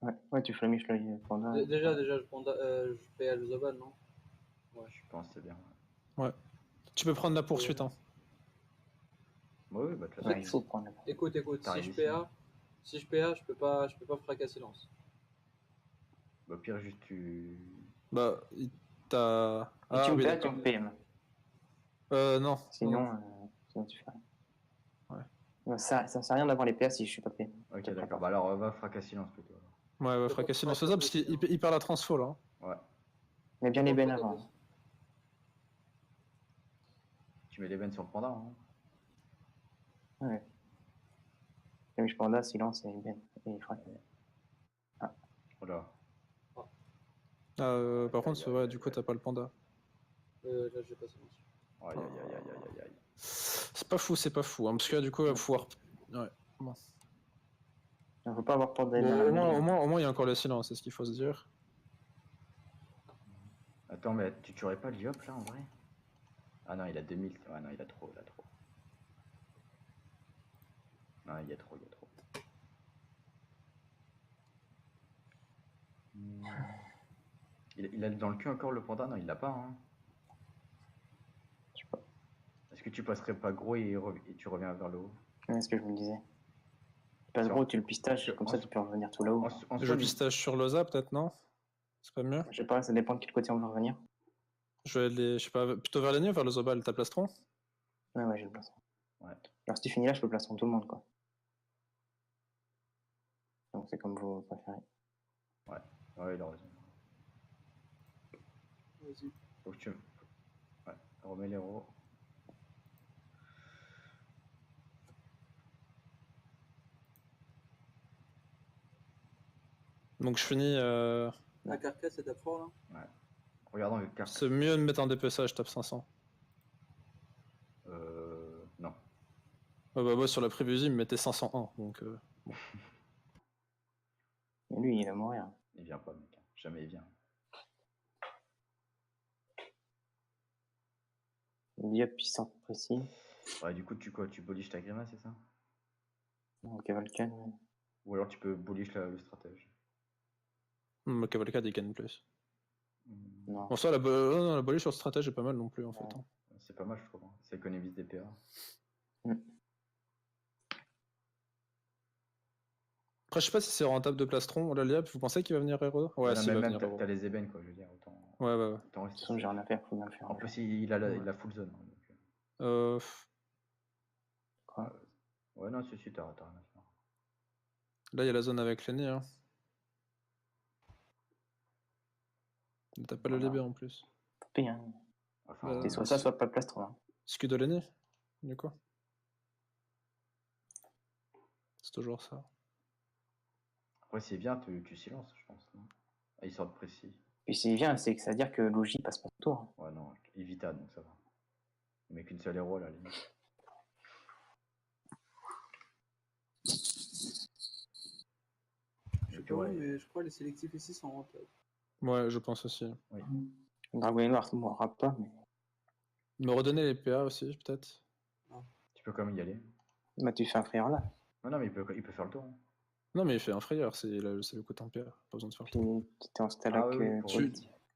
Là. Ouais, tu flamiches le panda. Déjà, je fais Alzobal, non? Ouais. Je pense que c'est bien. Ouais. Tu peux prendre la poursuite. Hein. Oui, bah, de toute Ouais, façon, il faut prendre la Écoute, T'arrives si ici. je PA, je peux pas fracasser silence. bah, au pire, juste tu. Bah, t'as... Et Ah, tu me oui, paies, tu d'accord. me PM. Non. Sinon, sinon tu fais. Ouais. Ouais, ça sert à rien d'avoir les PA si je suis pas PM. Ok, d'accord. Bah, alors, va Fracas silence plutôt. Ouais, fracasser silence faisable parce qu'il perd la transfo, là. Hein. Ouais. Mais bien les bennes avant. Tu mets l'ébène sur le panda. Hein. Ouais. Flamiche panda, silence et ben. Et frac. Voilà. Par contre, ouais, du coup, t'as pas le panda. Là, j'ai pas silence. Aïe. C'est pas fou. Hein, parce que du coup, il va pouvoir... Ouais, bon. On peut pas avoir peur d'aller Bon, dans la au moins, il y a encore le silence, c'est ce qu'il faut se dire. Attends, mais tu tuerais pas Liop là en vrai? Ah non, il a 2000. Ouais, non, il a trop. Non, il y a trop. Il a dans le cul encore le panda? Non, il l'a pas. Hein. Je sais pas. Est-ce que tu passerais pas gros et tu reviens vers le haut? C'est ce que je me disais. passes Sur- gros, tu le pistaches, sur- comme ça tu peux revenir tout là-haut. En Je soi, pistache sur Loza, peut-être, non? C'est pas mieux? Je sais pas, ça dépend de quel côté on veut revenir. Je vais aller, je sais pas, plutôt vers l'ennemi ou vers le Zobal? T'as plastron? Ouais, j'ai le plastron. Ouais. Alors si tu finis là, je peux plastron tout le monde, quoi. Donc c'est comme vous préférez. ouais, il a raison. Vas-y. Faut que tu... Ouais, remets l'héros. Donc je finis. La carcasse est à fort là. Regardons le carte. C'est mieux de mettre un DPSA, je tape 500. Non. Ouais, bah, moi sur la preview, il me mettait 501. Donc. Mais lui, il va mourir. Il vient pas, mec. Jamais il vient. Lieu puissant, précis. Ouais, du coup, tu bullish ta grimace, c'est ça? Ok, Vulcan. Ouais. Ou alors tu peux bullish le stratège. Le Cavalcade, il gagne plus. Non. Bon, ça, la bolée sur le stratège est pas mal non plus en fait. Hein. C'est pas mal, je trouve. Ça économise des PA. Après, je sais pas si c'est rentable de plastron. La Liab, vous pensez qu'il va venir héros? Ouais, non, si, mais il va même venir héros. t'as les ébènes, quoi, je veux dire. Autant Ouais. rester De toute façon, j'ai safe. rien à faire, faut bien le faire. En plus, il a la full zone. Hein, donc... Quoi Ouais, non, si, t'as rien à faire. Là, il y a la zone avec Lenny. Hein. T'as pas le Voilà. Libé en plus. Tant pis, hein. Enfin, C'est soit ça, soit pas le plastron. Hein. Scud de Lenny, du coup. C'est toujours ça. après, s'il vient, tu silences, je pense. Non ah, il sort de précis. Puis s'il vient, c'est que ça veut dire que Logi passe pas le tour. Hein. Ouais, non, Evita, donc ça va. Il met qu'une seule héros, là, à la limite. Je sais pas, mais je crois que les sélectifs ici sont rentables. Ouais, je pense aussi. Oui. Le dragon noir, ça mourra pas, mais. Me redonner les PA aussi, peut-être. Tu peux quand même y aller. Bah, tu fais un frayeur là. Non, mais il peut faire le tour. Hein. Non, mais il fait un frayeur, c'est le côté en PA. Pas besoin de faire le Puis tour. t'es en stalag. Ah oui, pour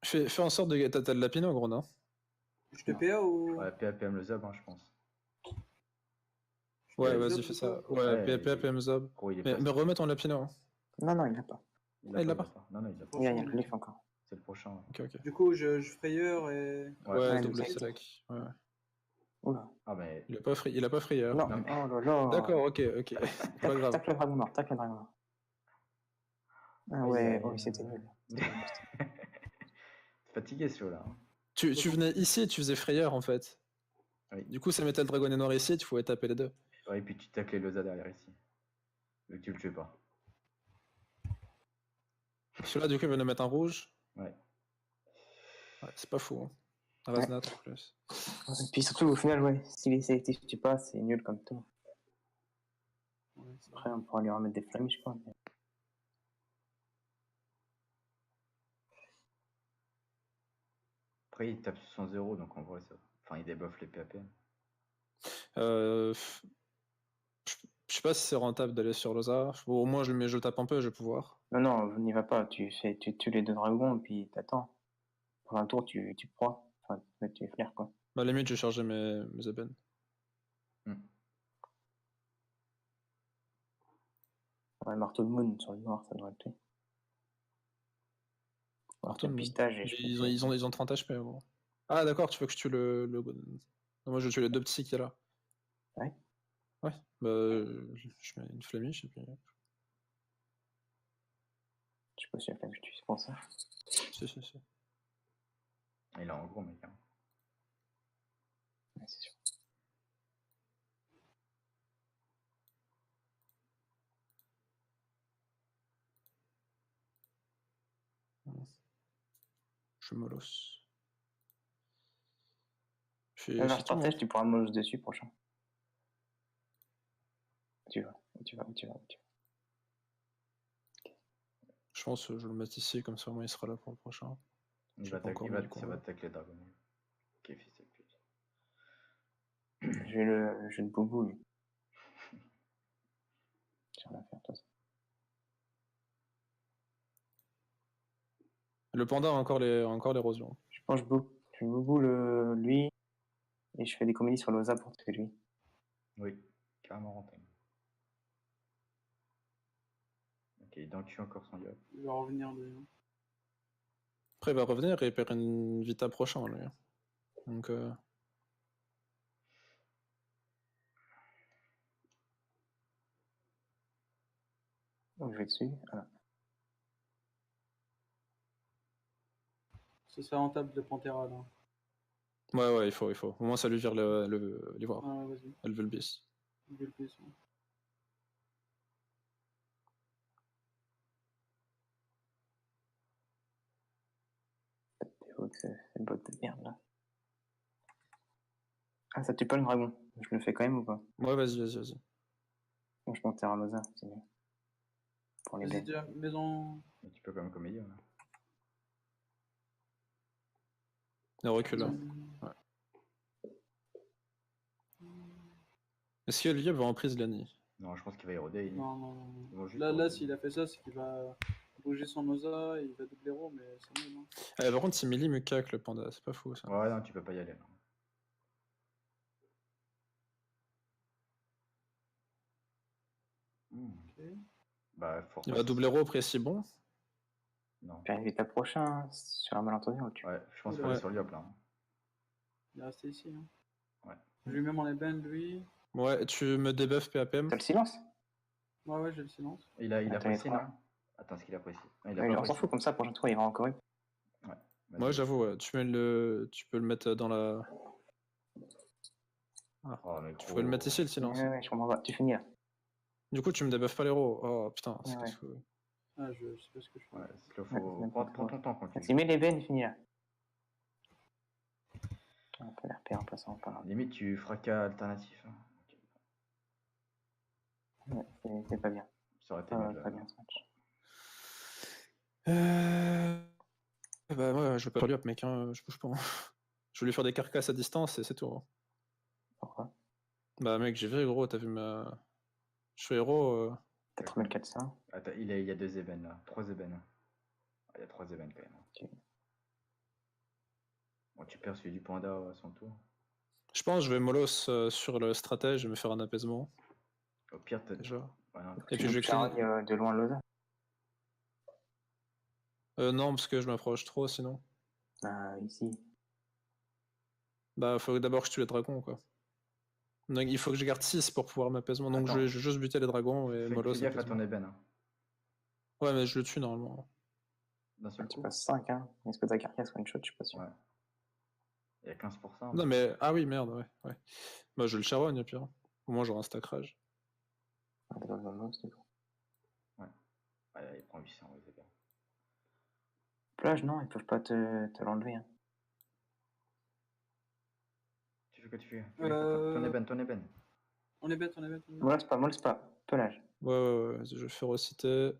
Fais en sorte de. T'as de la pino, gros, non? Je te PA ou. Ouais, PAPM le Zab, hein, je pense. Ouais, le vas-y, Zob fais ou ça. pas Ouais, PA, PM Zob. Gros, il est Mais facile. remets ton lapino. Hein. Non, il l'a pas. il l'a pas. Non, il l'a pas. Il y a le glyphe encore. C'est le prochain. Ouais. Ok. Du coup, je frayeur et. Ouais, le double select. select. Ouais. Oula. Ah, mais. Il a pas frayeur. Non, Non, mais- oh là là. D'accord, ok. Pas grave. Tac le dragon noir, tac le dragon noir. Ah ouais, oh, c'était nul. T'es fatigué, ce là. Hein. Tu venais ici et tu faisais frayeur en fait. Oui. Du coup, ça mettait le dragon et noir ici, tu pouvais taper les deux. Ouais, et puis tu tacles les Loza derrière ici. Vu que tu le tues pas. Celui-là, du coup, il va nous mettre un rouge. Ouais. Ouais, c'est pas fou. Hein. Un Raznat en plus. Et puis surtout, au final, ouais, si les sélectifs tu passes, c'est nul comme tout. Ouais, c'est Après, on pourra lui remettre des flammes, je pense. Mais... Après, il tape sur son 0, donc en vrai, ça. Enfin, il débuffe les PAPM. Je sais pas si c'est rentable d'aller sur Loza. Bon, au moins, je le tape un peu, je vais pouvoir. Non, n'y va pas. Tu tues les deux dragons, et puis t'attends. Pour un tour, tu proies. Enfin, tu flaires, quoi. Bah, à la limite, je vais charger mes ébènes. Ouais, marteau de moon sur le noir, ça devrait le tuer. Marteau de moon. Pistage et Ils ont 30 HP. Bon. Ah, d'accord, tu veux que je tue le... Non, moi, je tue les deux petits qu'il y a là. Ouais. Ouais, bah, je mets une flamiche et puis... Je sais pas si la flamme, je tue, c'est pour ça. Si. Il est en gros, mec. Hein. Ouais, c'est sûr. Je suis mollos. Je Là, je partage, tu pourras mollos dessus prochain. Tu vas. Je pense que je vais le mettre ici, comme ça au moins il sera là pour le prochain. Ça J'ai pas encore mis le combat. va tacler Dragon. Ok, fils de pute. J'ai le jeu de boubou, lui. J'ai rien à faire, toi. Le panda a encore l'érosion. Je pense que je boubou lui, et je fais des comédies sur l'Oza pour tuer lui. Oui, carrément rentable. dans le cul encore son diable. Il va revenir lui. Hein. Après, il va revenir et il perd une Vita prochain, lui. Donc, Donc je vais dessus. Voilà. Ce serait rentable de Pantera là. ouais, il faut. Au moins, ça lui vire l'ivoire. Ah, vas-y. Elle veut le bis. Il veut le plus. Ouais. C'est une botte de merde là. Ah, ça tue pas le dragon. Je le fais quand même ou pas? Ouais, vas-y. Bon, je monte Terranosa, c'est mieux. Pour les Vas-y, bêtes. déjà, maison. Mais tu peux quand même comédie. Hein. Il recule là. Est-ce que Lieb va en prise Lani? Non, je pense qu'il va éroder. Non. Ils vont juste Là, éroder. s'il a fait ça, c'est qu'il va bouger son Osa, il va doubler Ro, mais c'est nul. Hein. Par contre, c'est Millie Mukak le panda, c'est pas fou ça. Ouais, non, tu peux pas y aller. Non. Ok. Bah, fort. Il va doubler Ro précis bon. Non. Puis invite ta prochain hein, sur un malentendu ou tu. Ouais, je pense Oula. qu'il va aller sur Liop là. Hein. Il est resté ici. Hein. Ouais. Je lui mets mon ébène, lui. Ouais, tu me debuff PAPM. T'as le silence? Ouais, j'ai le silence. Il a Attends, apprécié, il est non? Attends, est-ce qu'il apprécie? Non, il a Ouais, pas on s'en apprécié. fout comme ça, prochain tour il va encore. Ouais, j'avoue, ouais. Tu peux le mettre dans la. Oh, mais Tu peux le mettre ici le silence. Ouais, je comprends pas. Tu finis là. Du coup, tu me debuffes pas les Ro. Oh putain, c'est Ouais. casse-couille. Ah, je sais pas ce que je fais. Ouais, il faut. Ouais, Prends ton temps quand tu. Tu mets les bennes, finis là. On peut les repérer en passant par là. Limite, tu fracas alternatif. Hein. Ouais, c'est pas bien. Ça aurait été Pas, mieux. pas bien ce match. Bah ouais, je vais pas faire Liop, mec, hein, je bouge pas. Je vais lui faire des carcasses à distance et c'est tout. Hein. Pourquoi? Bah mec, j'ai vu gros, t'as vu ma. Je suis héros. 4400. Attends, il y a 2 ébènes là. 3 ébènes. Ah, il y a 3 ébènes quand même. Ok. Bon, tu perds celui du panda à son tour. Je pense que je vais molos sur le stratège et me faire un apaisement. Au pire, t'as. Déjà. Ouais, non, Et puis je vais Charogne de loin Losa. Non, parce que je m'approche trop sinon. Ah, ici. Bah, faut d'abord que je tue les dragons, quoi. Donc, il faut que je garde 6 pour pouvoir m'apaisement. Donc, Attends. je vais juste buter les dragons et fais molos. gaffe à apaisement. ton ébène. Hein. Ouais, mais je le tue normalement. D'un seul Tu coup. passes 5, hein. Est-ce que ta carcasse one shot? Je suis pas sûr. Ouais. Il y a 15%. Non, mais. Ah oui, merde, ouais. Bah, je le charogne au pire. Au moins, j'aurai un stack rage. Ah, t'es dans le moment, c'est tout. Ouais, il prend 800, ouais, c'est bien. Plage, non, ils peuvent pas te l'enlever. Hein. Tu fais quoi, tu fais? Euh, Ton ébène. On est bête. Molles pas. Pelage. Ouais, vas-y, je vais férocité. Ouais,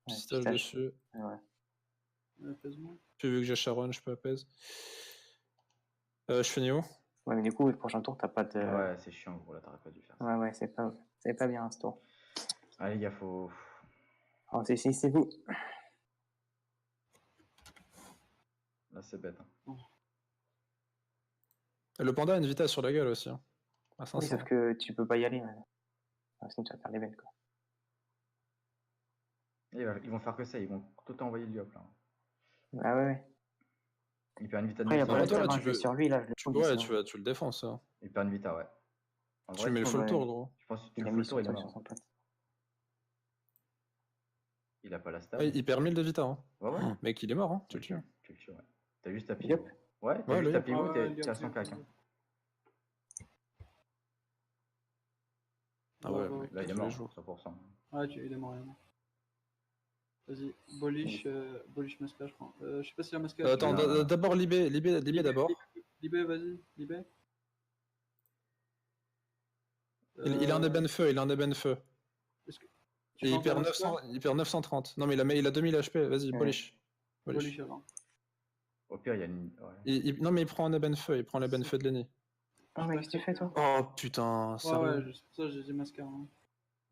Pistage pistage. dessus. Ouais. Apaisement. Puis, vu que j'ai charogne, je peux apaise. Je fais Néo. Ouais, mais du coup, le prochain tour, t'as pas de. Ouais, c'est chiant, gros, là, t'aurais pas dû faire ça. Ouais, c'est pas bien ce tour. Allez, les gars, faut. Alors, c'est vous. Là, c'est bête. Hein. Et le panda a une vitesse sur la gueule aussi. Hein. À Oui, 500. sauf que tu peux pas y aller. Sinon, tu vas faire les bêtes, quoi. Et ils vont faire que ça, ils vont tout envoyer le Liop là. Ah ouais. Il perd une Vita de Après, il y a maison. pas toi, là, de tu peux- sur lui, là. Je le trouve, Ouais, sinon. tu le défends, ça. Il perd une Vita, ouais. En Tu vrai, mets le je full trouve, tour, ouais. gros. je pense que tu Il le a full mis tour, il est sur mort. son pote. Il a pas la Ah, stab. il perd 1000 de vita. Hein. Ouais. Mec, il est mort, hein. Tu le tues. Tu le tues, ouais. T'as juste à Yep. pivot. Ouais, t'as Ouais, juste le à Yep. pivot, Ouais, t'es à 100 cac. Hein. Ah ouais, Ouais, mec, Là, il est tous les mort, jours. 100%. Ah, il est mort. Vas-y, Bolish masca, je crois. Je sais pas si la masca. Attends, Non. d'abord Libé d'abord. Libé, vas-y, Libé. Il a un ébène feu, Est-ce que Et tu il penses perd, à masca 900, il perd 930. Non, mais il a 2000 HP, vas-y, Ouais. Bolish. Bolish alors. Au pire, il y a une. Ouais. Non, mais il prend un ébène feu, il prend l'ébène feu de Lenny. Oh, mais qu'est-ce que tu fais, toi? Oh putain, Ouais, sérieux. c'est pour ça que j'ai dit masca. Hein. Non,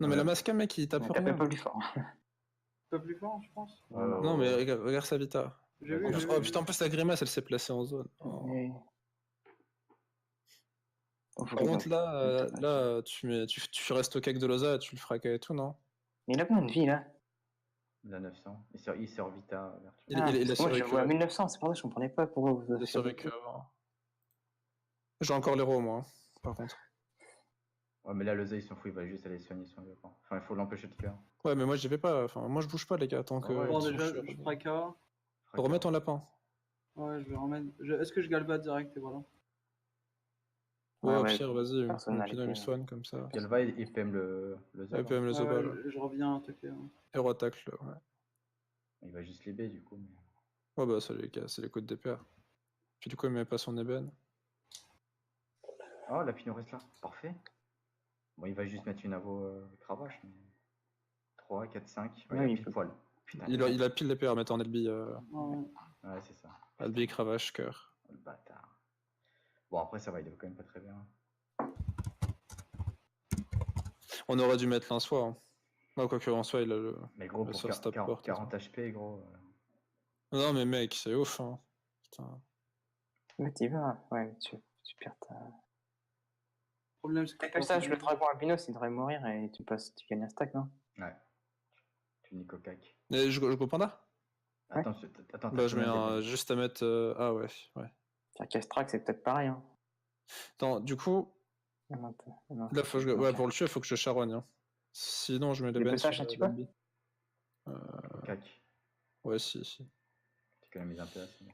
mais Ouais. la masca, mec, il tape T'as rien. pas plus fort. Un peu plus fort, je pense. Non, mais regarde sa vita. J'ai Ouais, vu. en j'ai plus- vu, Oh j'ai putain, en vu. plus, la grimace, elle s'est placée en zone. Oh. Mais- Par contre, là, tu restes au cake de Loza, tu le fracailles et tout, non? Mais il a combien de vie, là? Il a 900. Il sort Vita. Virtua. Il Ah, a parce que moi, je le vois à survécu. 1900, c'est pour ça que je comprenais pas pourquoi vous Il a avez fait survécu beaucoup. avant. J'ai encore l'héros, moi, par contre. Ouais, mais là, le Zé, il s'en fout, il va juste aller soigner son vieux. Enfin, il faut l'empêcher de cœur. Ouais, mais moi, j'y vais pas. Enfin, moi, je bouge pas, les gars, tant que. ouais, Bon, je- déjà, je je ferai K. Remets ton lapin. Ouais, je vais remettre. Est-ce que je galvade direct et voilà. Ouais, au ouais, pire, vas-y. personnalité, Pinot, il ouais. soigne comme ça. Galva, il PM le Zob. Et PM le Ouais, Zobal. je reviens attaquer. Hein. Héros attaque, là, ouais. Il va juste libé du coup. Mais... Ouais, bah, ça les casse, c'est les coups de DPR. Puis du coup, il met pas son ébène. Oh, la Pinot reste là. Parfait. Bon, il va juste mettre une avo cravache. Mais... 3, 4, 5. Ouais, Ouais, il a il pile peut- poil. Putain, Il a pile DPR, mettre en LB. Ouais. Ouais, c'est ça. LB, cravache, cœur. Oh, le bâtard. Bon, après, ça va, il est quand même pas très bien. On aurait dû mettre l'un soi. Hein. Non, quoi que en soi, il a le. Mais gros, Le pour seul stop port, 40 HP, gros. Non, mais mec, c'est ouf. Hein. Putain. Ouais, t'y vas. Ouais, mais tu perds ta. Le problème, c'est que T'as que ça, le dragon albinos, il devrait mourir et tu gagnes un stack, non? Ouais. Tu niques au cac. Et je go panda. Ouais. Attends, Bah, t'as je mets combien de juste à mettre. Ah ouais, ouais. Faire Castrax, c'est peut-être pareil. Hein. Attends, du coup, Non, non, là, faut que ouais, pour le tuer, il faut que je charogne. Hein. Sinon, je mets le Tu ben peux sur sache un petit peu LB. Au cac. Ouais, si. Tu quand même mis un peu assez.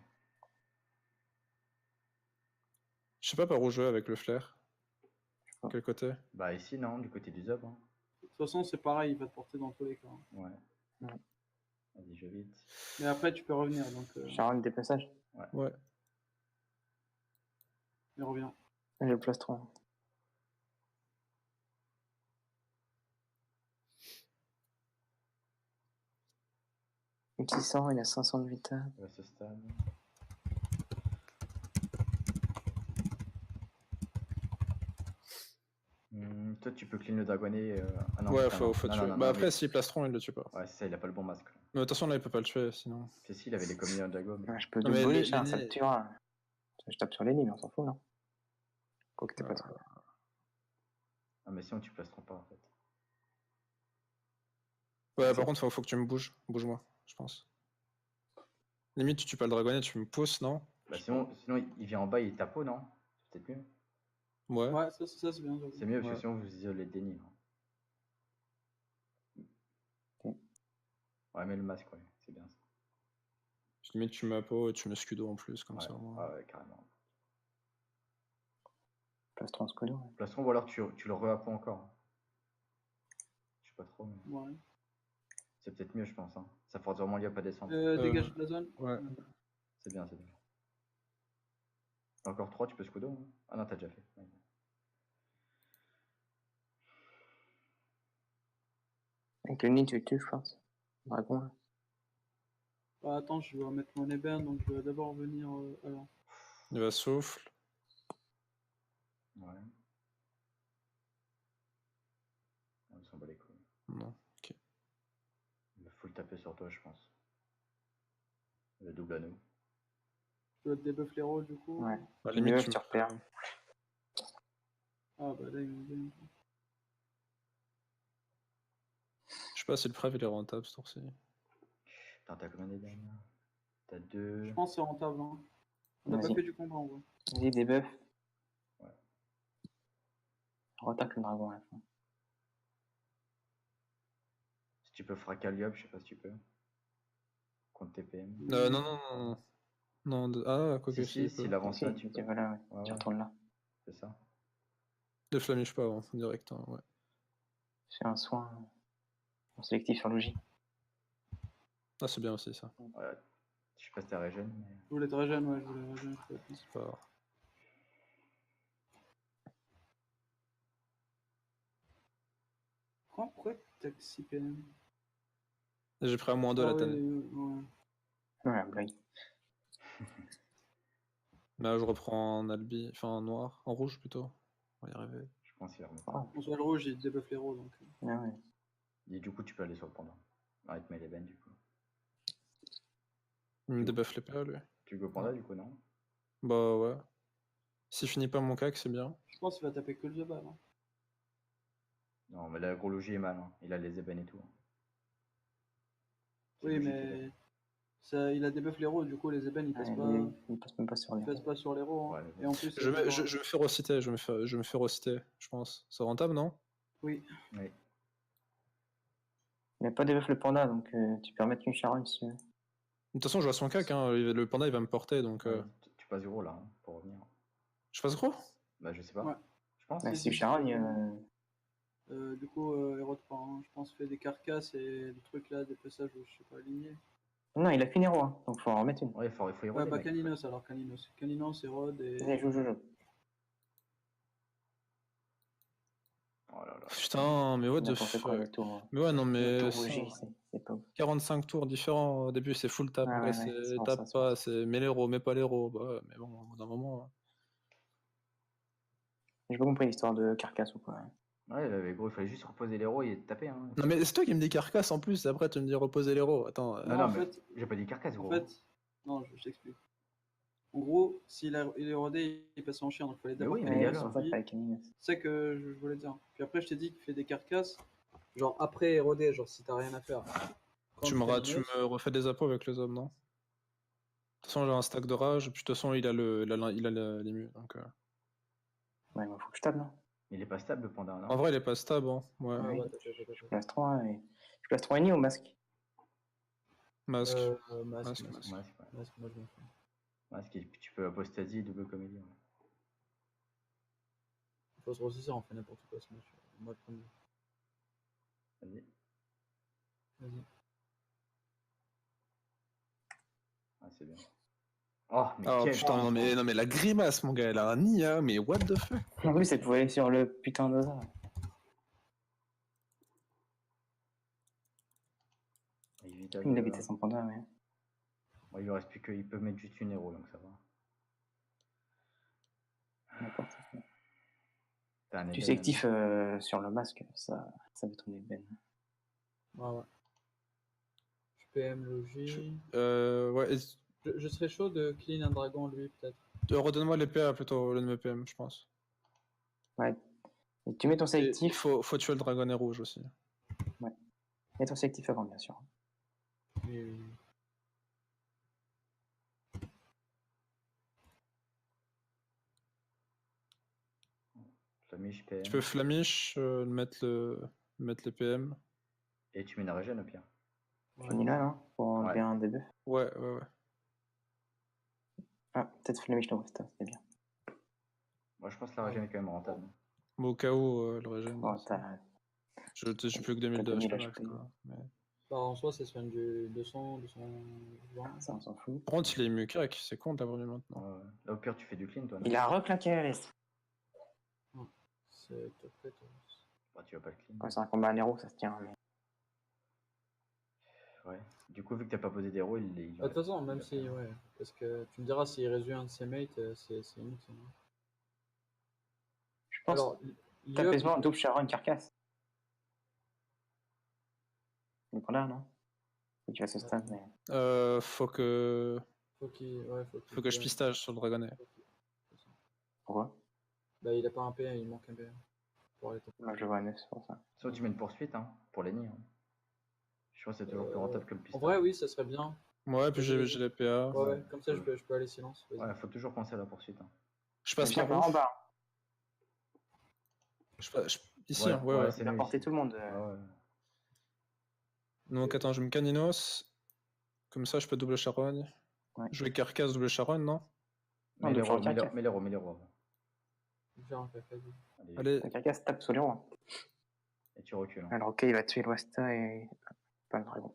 Je sais pas par où jouer avec le flair. pas. Quel côté? Bah, ici, non, du côté du Zob. Hein. De toute façon, c'est pareil, il va te porter dans tous les cas. Ouais. Ouais. Vas-y, je vite. Mais après, tu peux revenir, donc Charonne des passages. Ouais. il revient. J'ai le plastron. Il 600, il a 500 de vita. Il reste stable. Toi, tu peux clean le dragonnet. Ah non, Ouais, putain, non. faut Non, tuer. non, non, Bah non, après, mais- s'il plastron, il le tue pas. Ouais, c'est ça, il a pas le bon masque. Là. Mais attention, là, il peut pas le tuer, sinon. C'est si, il avait les communions de Drago. Mais... Ouais, je peux Non, mais double les- ça les- le tuera. Je tape sur l'ennemi, mais on s'en fout, non? Quoique t'es pas trop. Ah, mais sinon, tu placeras pas en fait. Ouais, C'est- par contre, faut que tu me bouges. Bouge-moi, je pense. Limite, tu tues pas le dragonnet, tu me pousses, non? Bah, sinon, il vient en bas, il tape haut, non? C'est peut-être mieux. Ouais. Ouais, ça c'est bien. j'avoue. C'est mieux parce Ouais. que sinon, vous isolez le déni. Ok. Ouais, mais le masque, ouais, c'est bien ça. Limite, tu mets à peau et tu mets scudo en plus, comme Ouais, ça. Moi. ouais, carrément. Plastron scodo. Ouais. Plastron, ou alors tu le re-appo encore. Je sais pas trop, mais Ouais. c'est peut-être mieux, je pense. Hein. Ça force vraiment Liop à descendre. Dégage de la zone. Ouais. C'est bien, c'est bien. Encore 3, tu peux scudo hein. Ah non, t'as déjà fait. Ouais. Avec le nid, tu le tues, je pense. Dragon, là. Bah, attends, je vais mettre mon ébène, donc je vais d'abord venir. Alors. Il va souffle. Ouais. On s'en bat les couilles. Non. Il va full taper sur toi, je pense. Le double anneau. Je dois te debuff l'héros du coup. Ouais. Bah, Tu limite, me tu tu repères. Ah bah là il me vient. Je sais pas si le prêve il est rentable ce tour-ci. Putain, t'as combien des dames? T'as 2. Je pense que c'est rentable. Hein. On n'a pas Vas-y. que du combat en vrai. Vas-y, debuff. Ouais. Retape le dragon à la fin. Si tu peux fracaler Liop, je sais pas si tu peux. Contre TPM. Non, non, non, non. Non, ah, quoi que Si, si. s'il avance Si, là, tu peux. voilà, ouais. Ouais, Tu ouais. retournes là. C'est ça. Ne flamiche pas, hein, direct. Hein, ouais. Fais un soin sélectif sur Logi. Ah, c'est bien aussi ça. Ouais. Je sais pas si t'as régène, mais. Je voulais te régène, ouais, je voulais régène. C'est pas... Pourquoi t'as que 6 PM? J'ai pris un moins 2 à Ah la ouais, tannée. ouais. Ouais, blague. Là, je reprends en albi, enfin en noir, en rouge plutôt. On va y arriver. Je pense qu'il va remonter. Oh. On soit le rouge, il debuff l'héros donc. Ah ouais. Et du coup, tu peux aller sur le pendant. Arrête, mais les bennes, du coup. Il me débuff les PA, lui. Tu go panda, du coup, non? Bah ouais. S'il finit pas mon cac, c'est bien. Je pense qu'il va taper que le Zobal. Hein. Non, mais la gros logis est mal. Hein. Il a les ébènes et tout. Hein. Oui, logique, mais il a debuff les héros, du coup les ébènes ils passent pas, Il passe même pas sur les ils passent pas sur les héros. Ouais, Hein. mais Et en plus, Je me fais reciter, je me fais reciter, je pense. C'est rentable, non? oui, Oui. Il n'a pas debuff le panda, donc tu peux remettre une charogne si tu veux. De toute façon, je vois son cac, hein. Le panda il va me porter, donc. Ouais, tu passes gros là, hein, pour revenir. Je passe gros? Bah, je sais pas. Ouais. Je pense. Bah, si, si si, charogne, du coup, héros de pain, je pense, fait des carcasses et des trucs là, des passages où je sais pas aligner. non, il a qu'une héros, hein, donc faut en remettre une. Ouais, il faut y Ouais, roder, bah mec. Caninos alors, Caninos. Caninos, Hérode Vas-y, et. joue. Oh là là. Putain, mais what the N'importe quoi, fuck. le tour. Mais ouais, non, Le mais. tour ça, rougi, c'est pas ouf. 45 tours différents. Au début, c'est full tap. Ah Après, ouais, c'est c'est bon, tape ça, c'est pas. bon. C'est mets l'héros, mets pas l'héros. Bah ouais, mais bon, au bout d'un moment. J'ai pas compris l'histoire de carcasse ou quoi. Ouais, là, mais gros, il fallait juste reposer l'héros et taper. Hein. Non, mais c'est toi qui me dis carcasse en plus. Et après, tu me dis reposer l'héros. Attends. Non, en mais fait- j'ai pas dit carcasse, En gros. fait, non, je t'explique. En gros, s'il il est rodé, il passe en chien, donc il fallait Mais d'abord oui, qu'il mais Ouais, passe c'est alors. pour ça lui. qu'il fallait Caninos. C'est ça que je voulais dire. Puis après, je t'ai dit qu'il fait des carcasses, genre après rodé, genre si t'as rien à faire. Tu me refais des appos avec les hommes, non? De toute façon, j'ai un stack de rage. Puis de toute façon, il a l'ému. Donc. Ouais, bah, faut que je tape, non? Il est pas stable, le panda, non? En vrai, il est pas stable. Hein. Ouais. Ah, oui. ouais, t'as. Je place 3 et. Je place 3 ennemis au masque. Masque. Masque, Masque. Ouais, c'est pas. Masque, moi je m'en fous. Masque, et puis tu peux apostasie, double comédie. Ouais. Il faut se ressaisir, on fait n'importe quoi ce match. Moi le premier. Vas-y. Vas-y. Ah, c'est bien. Oh, mais Oh quel putain, non mais la grimace, mon gars, elle a un nid, hein, mais what the fuck? En plus, elle pouvait aller sur le putain d'Oza. Il habitait son panda, mais. Bon, il lui reste plus que. Il peut mettre juste une héros, donc ça va. N'importe quoi. T'as un Tu ébène, sais actif sur le masque, ça va ton ébène. Ouais. Je PM Logi. Ouais, Je serais chaud de clean un dragon lui peut-être. redonne-moi les PA plutôt, au lieu de mes PM, je pense. Ouais. Et tu mets ton Et sélectif. faut tuer le dragonnet rouge aussi. Ouais. Mets ton sélectif avant, bien sûr. Oui. Flamiche, PM. Tu peux Flamiche, mettre les PM. Et tu mets une régène au pire. Finis là, non? Pour enlever Ouais. un début. Ouais. Ah, peut-être Flemish no Westa, c'était bien. Moi, je pense que la régène est quand même rentable. Mais au cas où, le régime. Oh, t'as. J'ai plus que 2000 t'as de 2000 HP. HP. Mais... Bah, en soi ça soigne du 200, 220. Ça, on s'en fout. Par contre, il est ému crack, c'est con d'avoir mis maintenant. Ouais. Là, au pire, tu fais du clean, toi. Non Il a reclaqué la laisse. C'est top fait. Bah, tu vas pas le clean. Ouais, c'est un combat à Nero, ça se tient. Mais... Ouais. Du coup, vu que t'as pas posé d'héros, il De toute façon, même si, ouais. Parce que tu me diras s'il réduit un de ses mates, c'est inutile. Hein. Je pense Alors, que t'as besoin double charogne carcasse. Le panda, non? Faut que tu fasses ce stade, mais. Faut que Faut faut que je pistage sur le dragonnet. Pourquoi? Bah, il a pas un P1, il manque un P1. Pour aller top. Moi, je vois un 9, c'est pour ça. Soit tu mets une poursuite, hein, pour les nids. Hein. Je pense que c'est toujours plus rentable que le En pistage. vrai, oui, ça serait bien. Ouais, puis j'ai les PA. Ouais, comme ça, je peux aller silence. Vas-y. Ouais, faut toujours penser à la poursuite. Hein. Je passe Viens par par en où? bas. Ici, hein, ouais. c'est Il va mieux porter ici. tout le monde. Ouais. Donc attends, je me caninos. Comme ça, je peux double charogne. Ouais. Je vais carcasse double charogne, non? Non, Mets double l'héros, charogne, mets l'héros. Je vais faire un caca. Allez, La carcasse tape sur les rois. Et tu recules. Hein. Alors, ok, il va tuer l'Ouesta et. Pas le dragon.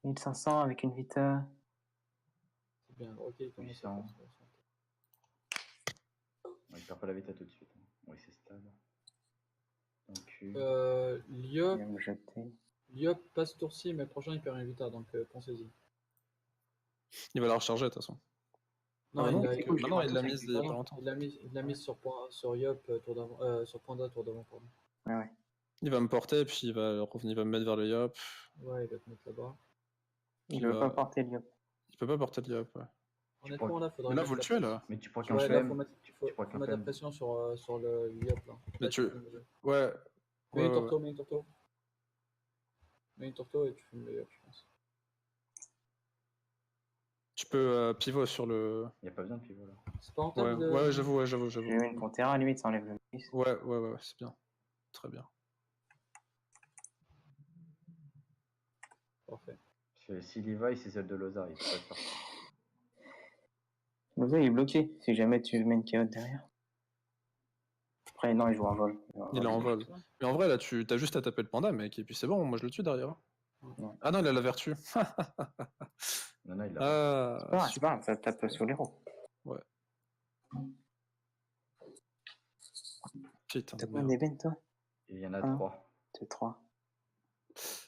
1500 avec une Vita. C'est bien, ok, il commence à 800. faire ça. Ouais, il perd pas la vita tout de suite. Hein. Oui, c'est stable. Donc, Il va Liop, me jeter. passe tour-ci, mais le prochain il perd une vita, donc pensez-y. il va la recharger de toute façon. Non, Ah, il non, l'a c'est cool, je non, vois il tout l'a ça mise avec il y a les pas parents. longtemps. il l'a mis sur Yop, tour d'avant, sur Panda, tour d'avant, pardon. Ouais. Il va me porter, puis il va revenir, il va me mettre vers le Yop. Ouais, il va te mettre là-bas. Il veut pas porter le Yop. Il peut pas porter le Yop, ouais. Honnêtement, là, faudrait. Mais là, mettre vous le la tuez, pression. là. mais tu prends qu'un Ouais, là, faut flemme. mettre, Tu faut prends qu'un mettre la flemme. pression sur le Yop là. Mais Là, tu- peux me- Ouais. Mets une ouais. tourteau, mets une tourteau. mets une tourteau et tu fumes le yop, je pense. Tu peux pivot sur le. Il n'y a pas besoin de pivot là. C'est pas Ouais, rentable de... ouais, j'avoue. J'ai eu une Pantera, limite, ça enlève le bonus. Ouais, c'est bien. Très bien. Parfait. Parce que si Levi, c'est celle de Loza, il peut pas le faire. Loza, il est bloqué, si jamais tu mets une chaos derrière. Après, non, il joue en vol. Il est en vol. Mais en vrai, là, tu as juste à taper le panda, mec, et puis c'est bon, moi je le tue derrière. Ouais. Ah non, il a la vertu. Non, il l'a. Ah, C'est pas grave, ça tape sur l'héros. putain. T'as de combien merde. d'ébènes, toi? Il y en a Ah. 3. C'est 3.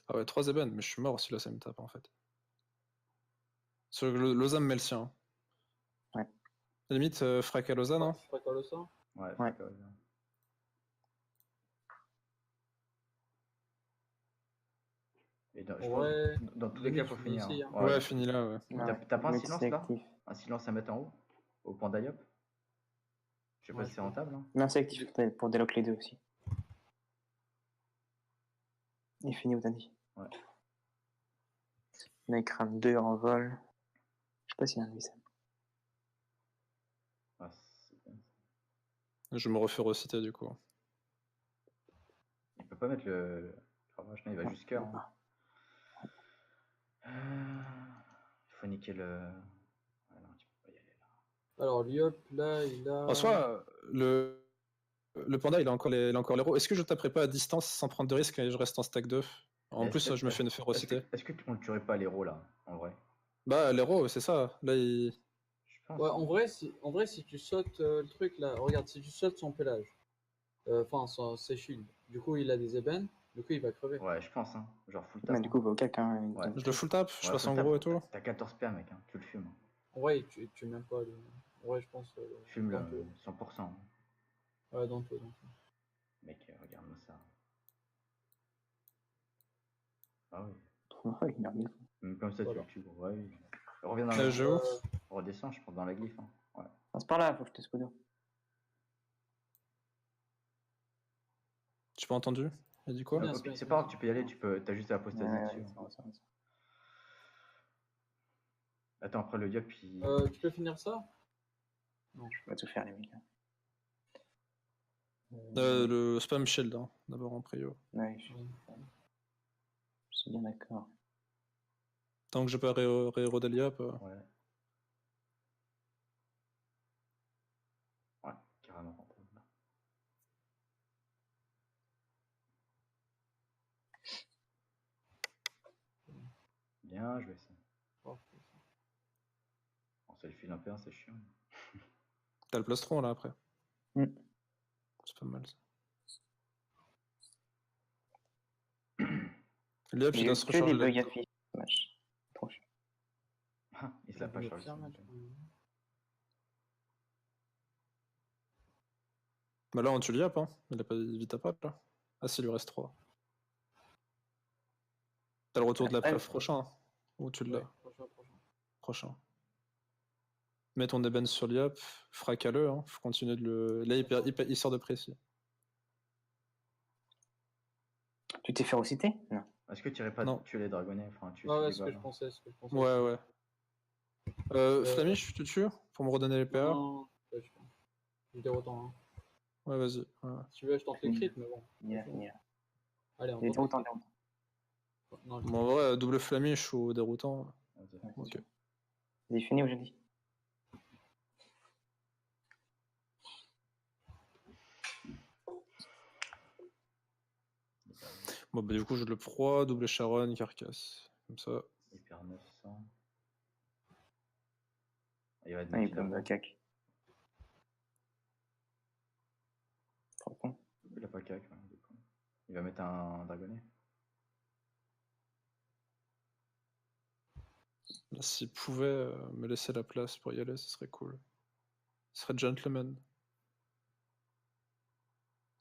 Ah ouais, 3 ébènes, mais je suis mort si là ça me tape en fait. Sur le Lausanne met le sien. Ouais. Limite, frac à Lausanne, hein. Tu ferais quoi le ça? Ouais, Ouais. d'accord. Et je Ouais. pense, dans tous les cas, il faut Limite, finir. ici, hein. hein. Ouais, fini là, ouais. T'as pas un Limite, silence c'est là? actif. Un silence à mettre en haut? Au point d'Ayop? Je sais pas Ouais, si je c'est pense. rentable. Hein. Non, c'est actif pour délock les deux aussi. Il finit où t'as dit? Ouais. Là, il crame 2 en vol. Je sais pas s'il y a un Luisem. Ah, c'est bien. Je me refais reciter du coup. Il peut pas mettre le cravage, non, il va Non, juste cœur. il peut Hein. Il faut niquer le. Ouais, non, tu peux pas y aller là. Alors, l'Iop, là, il a... En soi, le panda il a encore les héros. Est-ce que je taperai pas à distance sans prendre de risque et je reste en stack 2? En Mais plus, est-ce je me que- fais une férocité. Est-ce que on le tuerait pas l'héros là, en vrai? Bah, l'héros, c'est ça. Là, il. Je pense. Ouais, en vrai, si tu sautes le truc, là, regarde, si tu sautes son pelage, enfin, ses shields, du coup, il a des ébènes, du coup, il va crever. Ouais, je pense, hein. Genre full tap. Mais du coup, va au cac, hein. Ouais. Je le full tap, je Ouais, passe full en tap. gros et tout. T'as 14 PA, mec, hein. Tu le fumes. En vrai, tu même pas. En vrai, je pense. Fume-le, dans tout. 100%. Ouais, dans tout. Mec, regarde-moi ça. Ah oui. Ouais, il a mis. Même comme ça, Voilà. tu le tues. Ouais, oui. Reviens dans la Je Euh, Redescends, je pense, dans la glyphe. Hein. Ouais. Passe par là, faut que je te scudo. Tu pas entendu? Il a dit quoi? Bien, Ok, c'est bien, c'est c'est pas grave, bien. tu peux y aller, t'as juste à apostasie Ouais, dessus. c'est bon, c'est bon. Attends, après le diop, puis. Tu peux finir ça? Je vais tout faire, les mecs. Le spam shield, hein, d'abord en prio. Ouais, je suis bien d'accord. Tant que j'ai pas ré-rodé l'IAP, Ouais. Ouais, carrément rentable. Bien joué ça. Oh, Bon, ça le file un peu, c'est chiant. t'as le plastron là après. Mm. C'est pas mal ça. L'IAP, il doit se Que recharger. des bugs affichés. Dommage. Trop chiant. Il se l'a pas mais chargé. pire match. Bah là, on tue l'IAP, hein. Il a pas vite à pas là. Ah, si, il lui reste 3. T'as le retour de la Après, préf prochain. Hein. Ou tu l'as? Ouais, prochain. Prochain. Mets ton ébène sur l'IAP, fracasse-le, hein. Faut continuer de le. Là, il sort de précis. Tu t'es férocité? Non. Est-ce que tu irais pas Non. tuer les dragonnets? Enfin, tuer Ouais, ces ce que je débats, pensais. Ouais. Flamish, tu te tues pour me redonner les PA? Non, ouais, je pense. Je déroutant. Hein. Ouais, vas-y. Ouais. Si tu veux, je tente les crits, mais bon. Il a fini là. Allez, on Il est tente. déroutant. Non, Bon, en vrai, double Flamish ou déroutant. Vas-y. Ouais, Ok. Il est fini ou j'ai dit? Bon, bah, du coup, je le proie, double Sharon, carcasse. Comme ça. Il perd 900. Il va être Ah, il défilé peut me avant. cac. Trop con. Il a pas cac, ouais, du coup. Il va mettre un dragonnet. Là, s'il pouvait me laisser la place pour y aller, ce serait cool. Ce serait gentleman.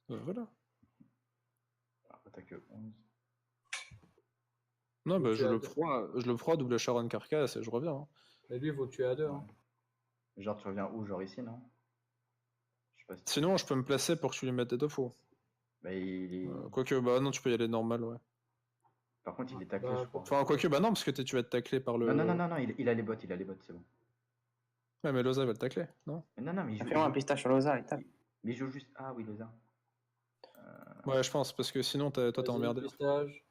Voilà. Alors, t'as que 11. Non, bah, tu je as le proie, double Sharon, carcasse et je reviens. Hein. Mais lui, il faut le tuer à deux. Hein. Genre, tu reviens où? Genre ici, non? Je sais pas si. Sinon, je peux me placer pour que tu lui mettes des deux faux. Bah, il est. Quoique, bah non, tu peux y aller normal, ouais. Par contre, il est taclé, Bah, je crois. Enfin, quoique, bah non, parce que tu vas être taclé par le. Non, il a les bottes, c'est bon. Ouais, mais Loza va le tacler, non? Mais non, mais il joue. Fais-moi un pistache sur Loza et tape. Mais il joue juste. Ah oui, Loza. Ouais, je pense, parce que sinon, toi, t'es vas-y, emmerdé. pistage.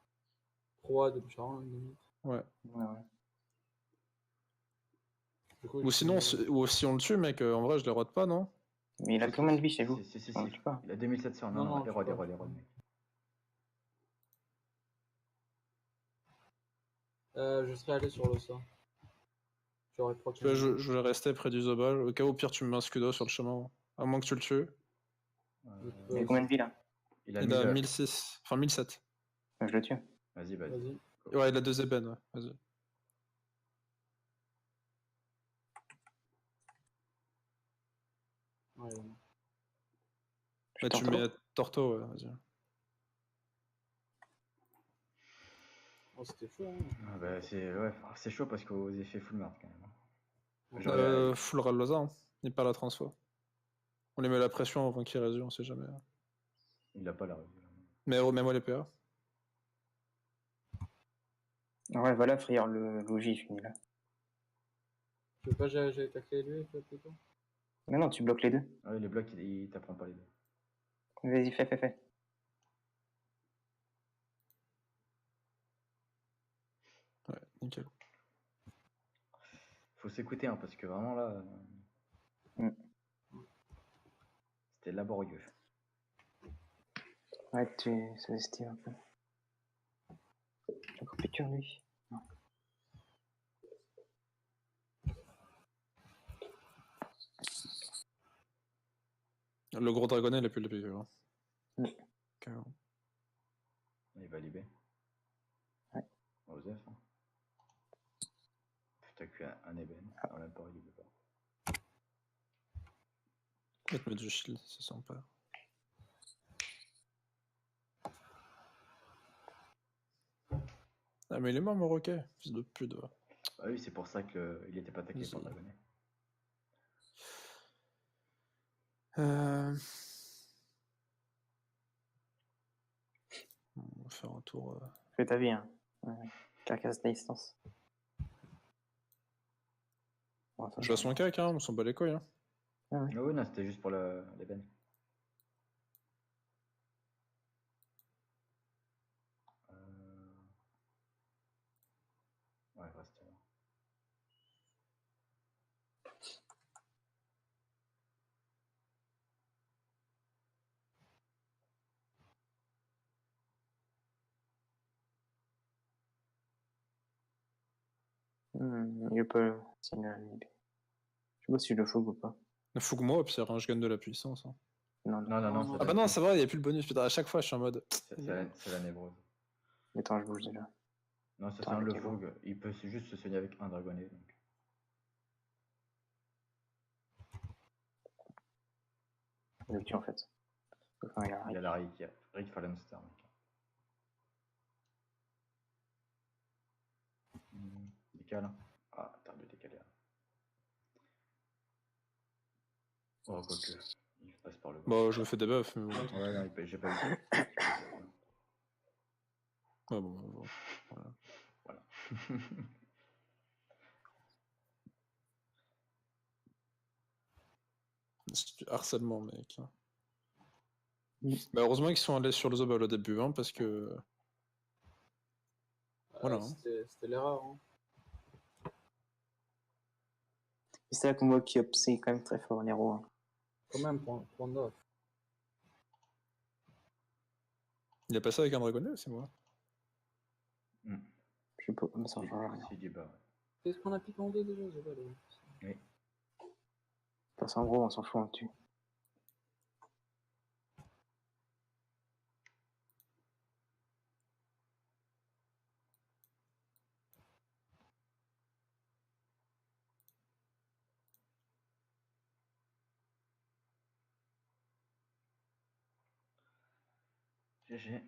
Proie de Charon, limite. Ouais. Ouais, ouais. Du coup, Ou sinon, ou si on le tue, mec, en vrai, je le rote pas, non? Mais il a combien de vie chez vous? Si, On le tue pas. il a 2700. Non, Non, non, les tu rods, peux pas. mec. Je serais allé sur le ça. J'aurais proc. Je vais rester près du Zobal. Au cas où, au pire, tu me mets un Scudo sur le chemin. À moins que tu le tues. Il a combien de vie là? Il a Il a 1000. 1006. Enfin, 1007. Je le tue. Vas-y. Vas-y. Ouais, il a 2 ébènes, ouais. Vas-y. Ouais, ouais. Je Là, tu Torto. mets Torto, ouais, vas-y. Oh, c'était chaud, hein. Ah bah, c'est chaud parce qu'aux effets full merde quand même. Genre, Full Raloza, hein. Il perd la transfo. On lui met la pression avant qu'il réduise, on sait jamais. il a pas la revue. Mais remets-moi les PA. Ouais, voilà, frère, le logis fini là. Tu veux pas j'ai taclé lui plutôt? Mais non, tu bloques les deux. Ouais, les blocs, il t'apprend pas les deux. Vas-y, fais. Ouais, nickel. Faut s'écouter, hein, parce que vraiment là. C'était laborieux. Ouais, tu sous-estimes un peu. J'ai encore plus de cœur, lui. Non. Le gros dragonnet, il a plus le PV. Hein. Il va libérer. Ouais. Osef. Hein. T'as que un ébène. Ah. Non, même pas, il libère pas. Il va te mettre du shield, c'est sympa. Ah, mais il est mort, mon roquet, fils de pute. Ouais. Ah oui, c'est pour ça qu'il était pas attaqué par le dragonnet. On va faire un tour. Fais ta vie, hein. Ouais. Carcasse à distance. Bon, Je vais à son cac, hein, on s'en bat les couilles. Hein. Ah ouais. Ah oui, non, c'était juste pour l'ébène. Ouais, reste là. Il peut. Je sais pas si je le fougue ou pas. Fougue-moi, au pire, hein, je gagne de la puissance. Hein. Non. Non, Ah bah non, ça va, il n'y a plus le bonus. Putain, à chaque fois, je suis en mode. C'est la névrose. Attends, je bouge déjà. Non, ça c'est Attends, un le ok, bon. fougue. Il peut juste se soigner avec un dragonnet. Donc. Il le tue en fait. Enfin, Il y a la Rick, Rick Fallenster, mec. Décale. Ah, t'as de décaler. Oh, quoique. Il passe par le bas. Bah, je fais des buffs. Mais bon. Ouais, non, j'ai pas eu. Ouais, bon, Voilà. C'est du harcèlement, mec. Bah, heureusement qu'ils sont allés sur le Zobal au début, hein, parce que. Voilà. Hein. C'était l'erreur. Hein. C'est là qu'on voit qu'Iop, c'est quand même très fort en héros. Hein. Quand même, point d'off. Il a passé avec un dragonnet, c'est moi. Je sais pas, mais ça change rien. C'est du bas. Qu'est-ce qu'on a piqué en deux déjà? J'ai pas lu. Oui. Parce qu'en gros, on s'en fout, on tue. GG.